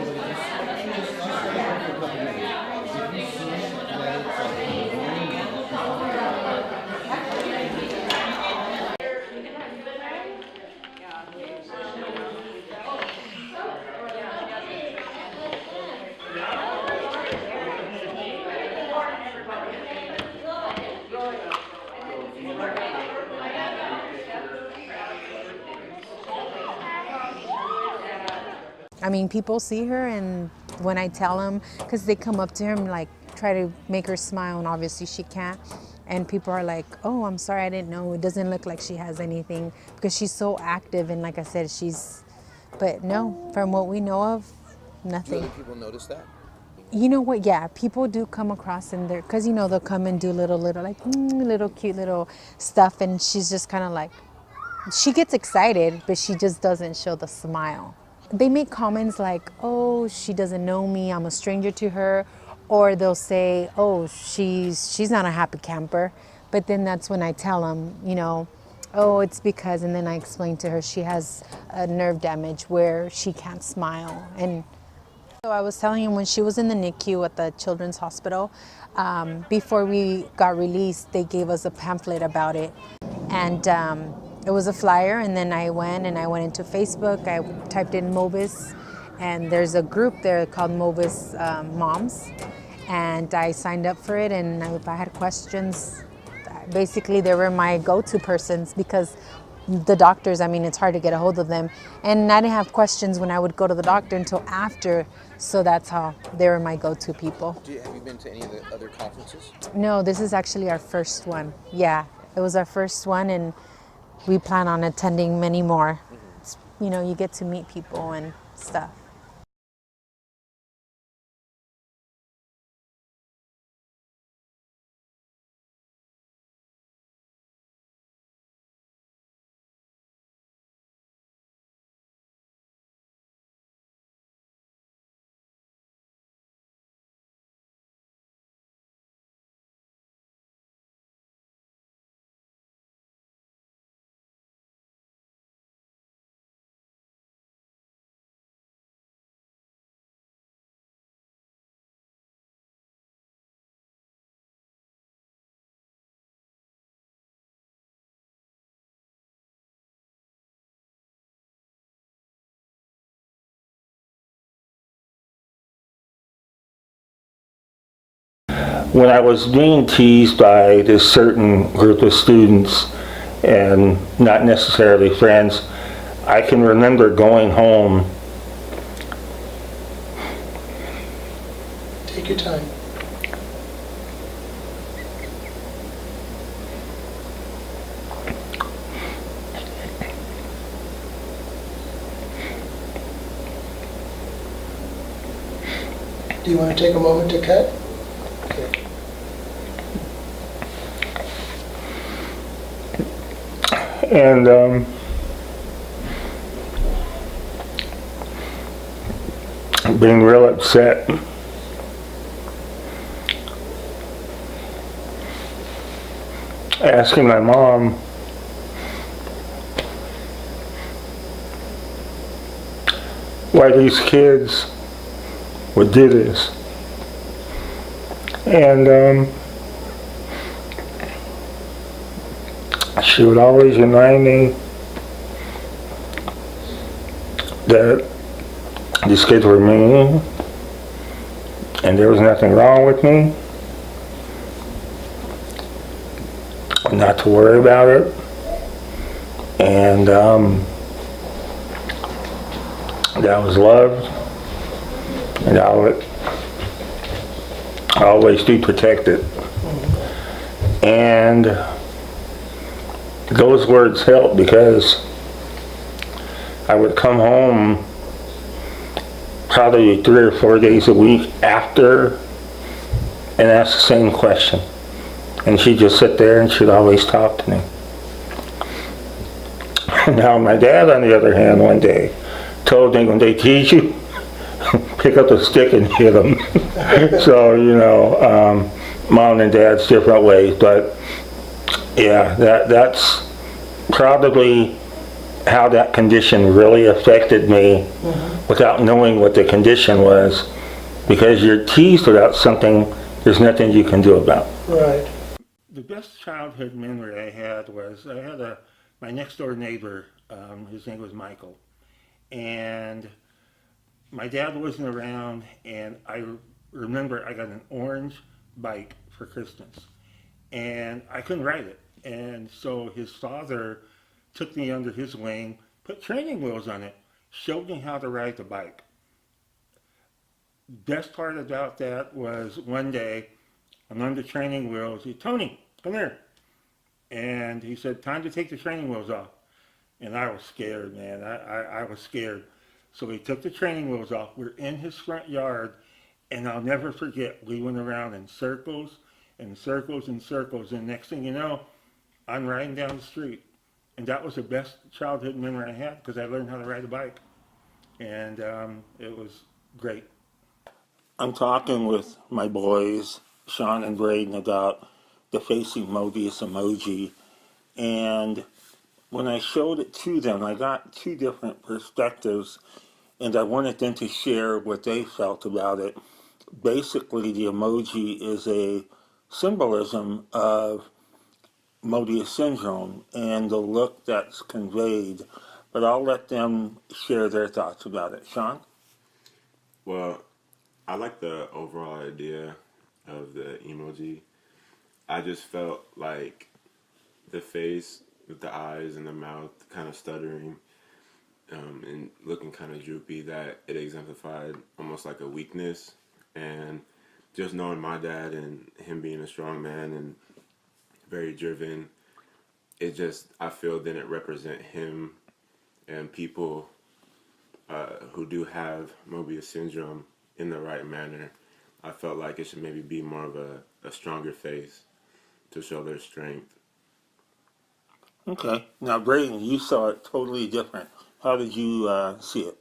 I mean, people see her, and when I tell them, because they come up to him, like, try to make her smile, and obviously she can't. And people are like, oh, I'm sorry, I didn't know. It doesn't look like she has anything, because she's so active, and like I said, but no, from what we know of, nothing. Do other people notice that? You know what, yeah, people do come across in there, because, you know, they'll come and do little cute little stuff, and she's just kind of like, she gets excited, but she just doesn't show the smile. They make comments like, oh, she doesn't know me, I'm a stranger to her, or they'll say, oh, she's not a happy camper. But then that's when I tell them, you know, oh, it's because, and then I explain to her she has a nerve damage where she can't smile. And so I was telling him when she was in the NICU at the Children's Hospital, before we got released, they gave us a pamphlet about it. And it was a flyer, and then I went into Facebook, I typed in Moebius, and there's a group there called Moebius Moms, and I signed up for it. And if I had questions, basically they were my go-to persons, because the doctors, I mean, it's hard to get a hold of them, and I didn't have questions when I would go to the doctor until after, so that's how they were my go-to people. Have you been to any of the other conferences? No, this is actually our first one. Yeah, it was our first one, and we plan on attending many more. You know, you get to meet people and stuff. When I was being teased by this certain group of students, and not necessarily friends, I can remember going home. Take your time. Do you want to take a moment to cut? Okay. And being real upset. Asking my mom why these kids would do this. And she would always remind me that these kids were mean and there was nothing wrong with me, not to worry about it, and that I was loved, and I would always be protected. And those words helped, because I would come home probably 3 or 4 days a week after and ask the same question. And she'd just sit there and she'd always talk to me. Now my dad, on the other hand, one day told me, when they tease you, pick up a stick and hit them. So, you know, mom and dad's different ways, but yeah, that's probably how that condition really affected me, without knowing what the condition was, because you're teased about something there's nothing you can do about. Right. The best childhood memory I had was, I had my next door neighbor, his name was Michael, and my dad wasn't around, and I remember I got an orange bike for Christmas, and I couldn't ride it. And so his father took me under his wing, put training wheels on it, showed me how to ride the bike. Best part about that was, one day I'm under training wheels. He said, "Tony, come here." And he said, "Time to take the training wheels off." And I was scared, man. I was scared. So he took the training wheels off. We're in his front yard, and I'll never forget, we went around in circles and circles and circles, and next thing you know, I'm riding down the street. And that was the best childhood memory I had, because I learned how to ride a bike. And it was great. I'm talking with my boys, Sean and Braden, about the facing Moebius emoji. And when I showed it to them, I got 2 different perspectives, and I wanted them to share what they felt about it. Basically, the emoji is a symbolism of Moebius Syndrome and the look that's conveyed, but I'll let them share their thoughts about it. Sean? Well, I like the overall idea of the emoji. I just felt like the face with the eyes and the mouth kind of stuttering and looking kind of droopy, that it exemplified almost like a weakness. And just knowing my dad and him being a strong man and very driven, it just, I feel, didn't represent him and people who do have Moebius syndrome in the right manner. I felt like it should maybe be more of a stronger face to show their strength. Okay. Now, Brayden, you saw it totally different. How did you see it?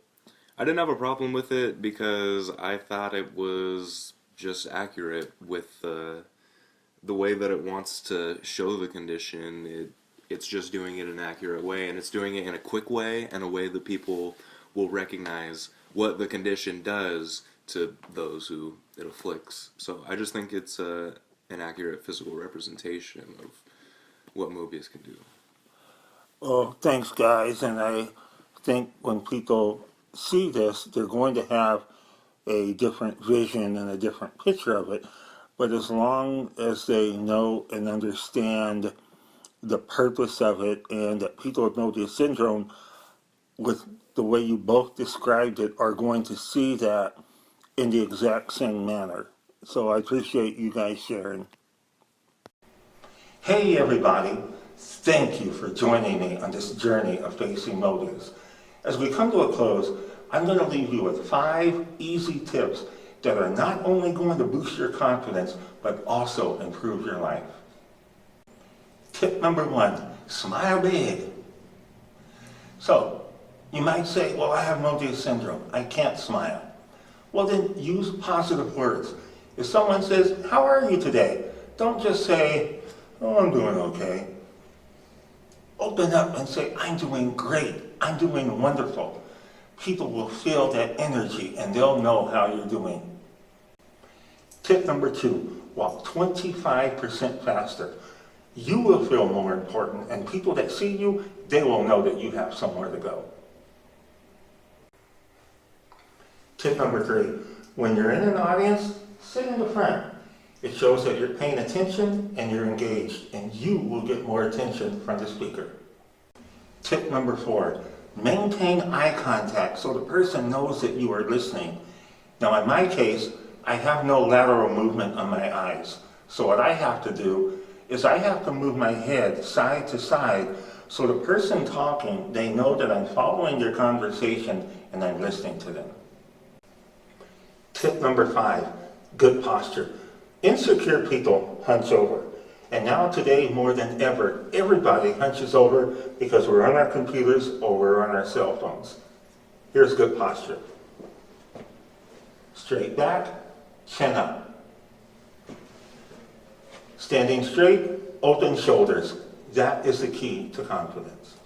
I didn't have a problem with it because I thought it was just accurate with the way that it wants to show the condition. It's just doing it in an accurate way, and it's doing it in a quick way and a way that people will recognize what the condition does to those who it afflicts. So I just think it's an accurate physical representation of what Moebius can do. Well, thanks, guys. And I think when people see this, they're going to have a different vision and a different picture of it. But as long as they know and understand the purpose of it, and that people with Moebius syndrome, with the way you both described it, are going to see that in the exact same manner. So I appreciate you guys sharing. Hey everybody, thank you for joining me on this journey of facing Moebius. As we come to a close, I'm going to leave you with 5 easy tips that are not only going to boost your confidence, but also improve your life. Tip number 1, smile big. So, you might say, well, I have Moebius syndrome. I can't smile. Well, then use positive words. If someone says, how are you today? Don't just say, oh, I'm doing okay. Open up and say, I'm doing great. I'm doing wonderful. People will feel that energy and they'll know how you're doing. Tip number 2, walk 25% faster. You will feel more important, and people that see you, they will know that you have somewhere to go. Tip number 3, when you're in an audience, sit in the front. It shows that you're paying attention and you're engaged, and you will get more attention from the speaker. Tip number 4, maintain eye contact so the person knows that you are listening. Now in my case, I have no lateral movement on my eyes. So what I have to do is I have to move my head side to side so the person talking, they know that I'm following their conversation and I'm listening to them. Tip number 5, good posture. Insecure people hunch over. And now today, more than ever, everybody hunches over because we're on our computers or we're on our cell phones. Here's good posture. Straight back, chin up. Standing straight, open shoulders. That is the key to confidence.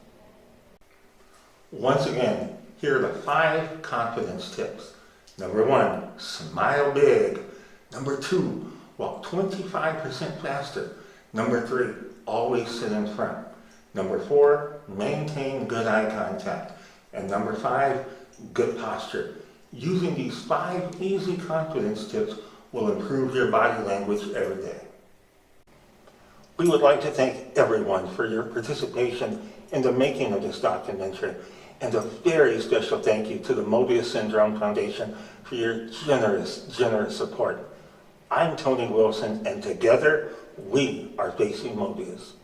Once again, here are the 5 confidence tips. Number 1, smile big. Number 2, walk 25% faster. Number 3, always sit in front. Number 4, maintain good eye contact. And number 5, good posture. Using these 5 easy confidence tips will improve your body language every day. We would like to thank everyone for your participation in the making of this documentary, and a very special thank you to the Moebius Syndrome Foundation for your generous support. I'm Tony Wilson, and together we are facing Moebius.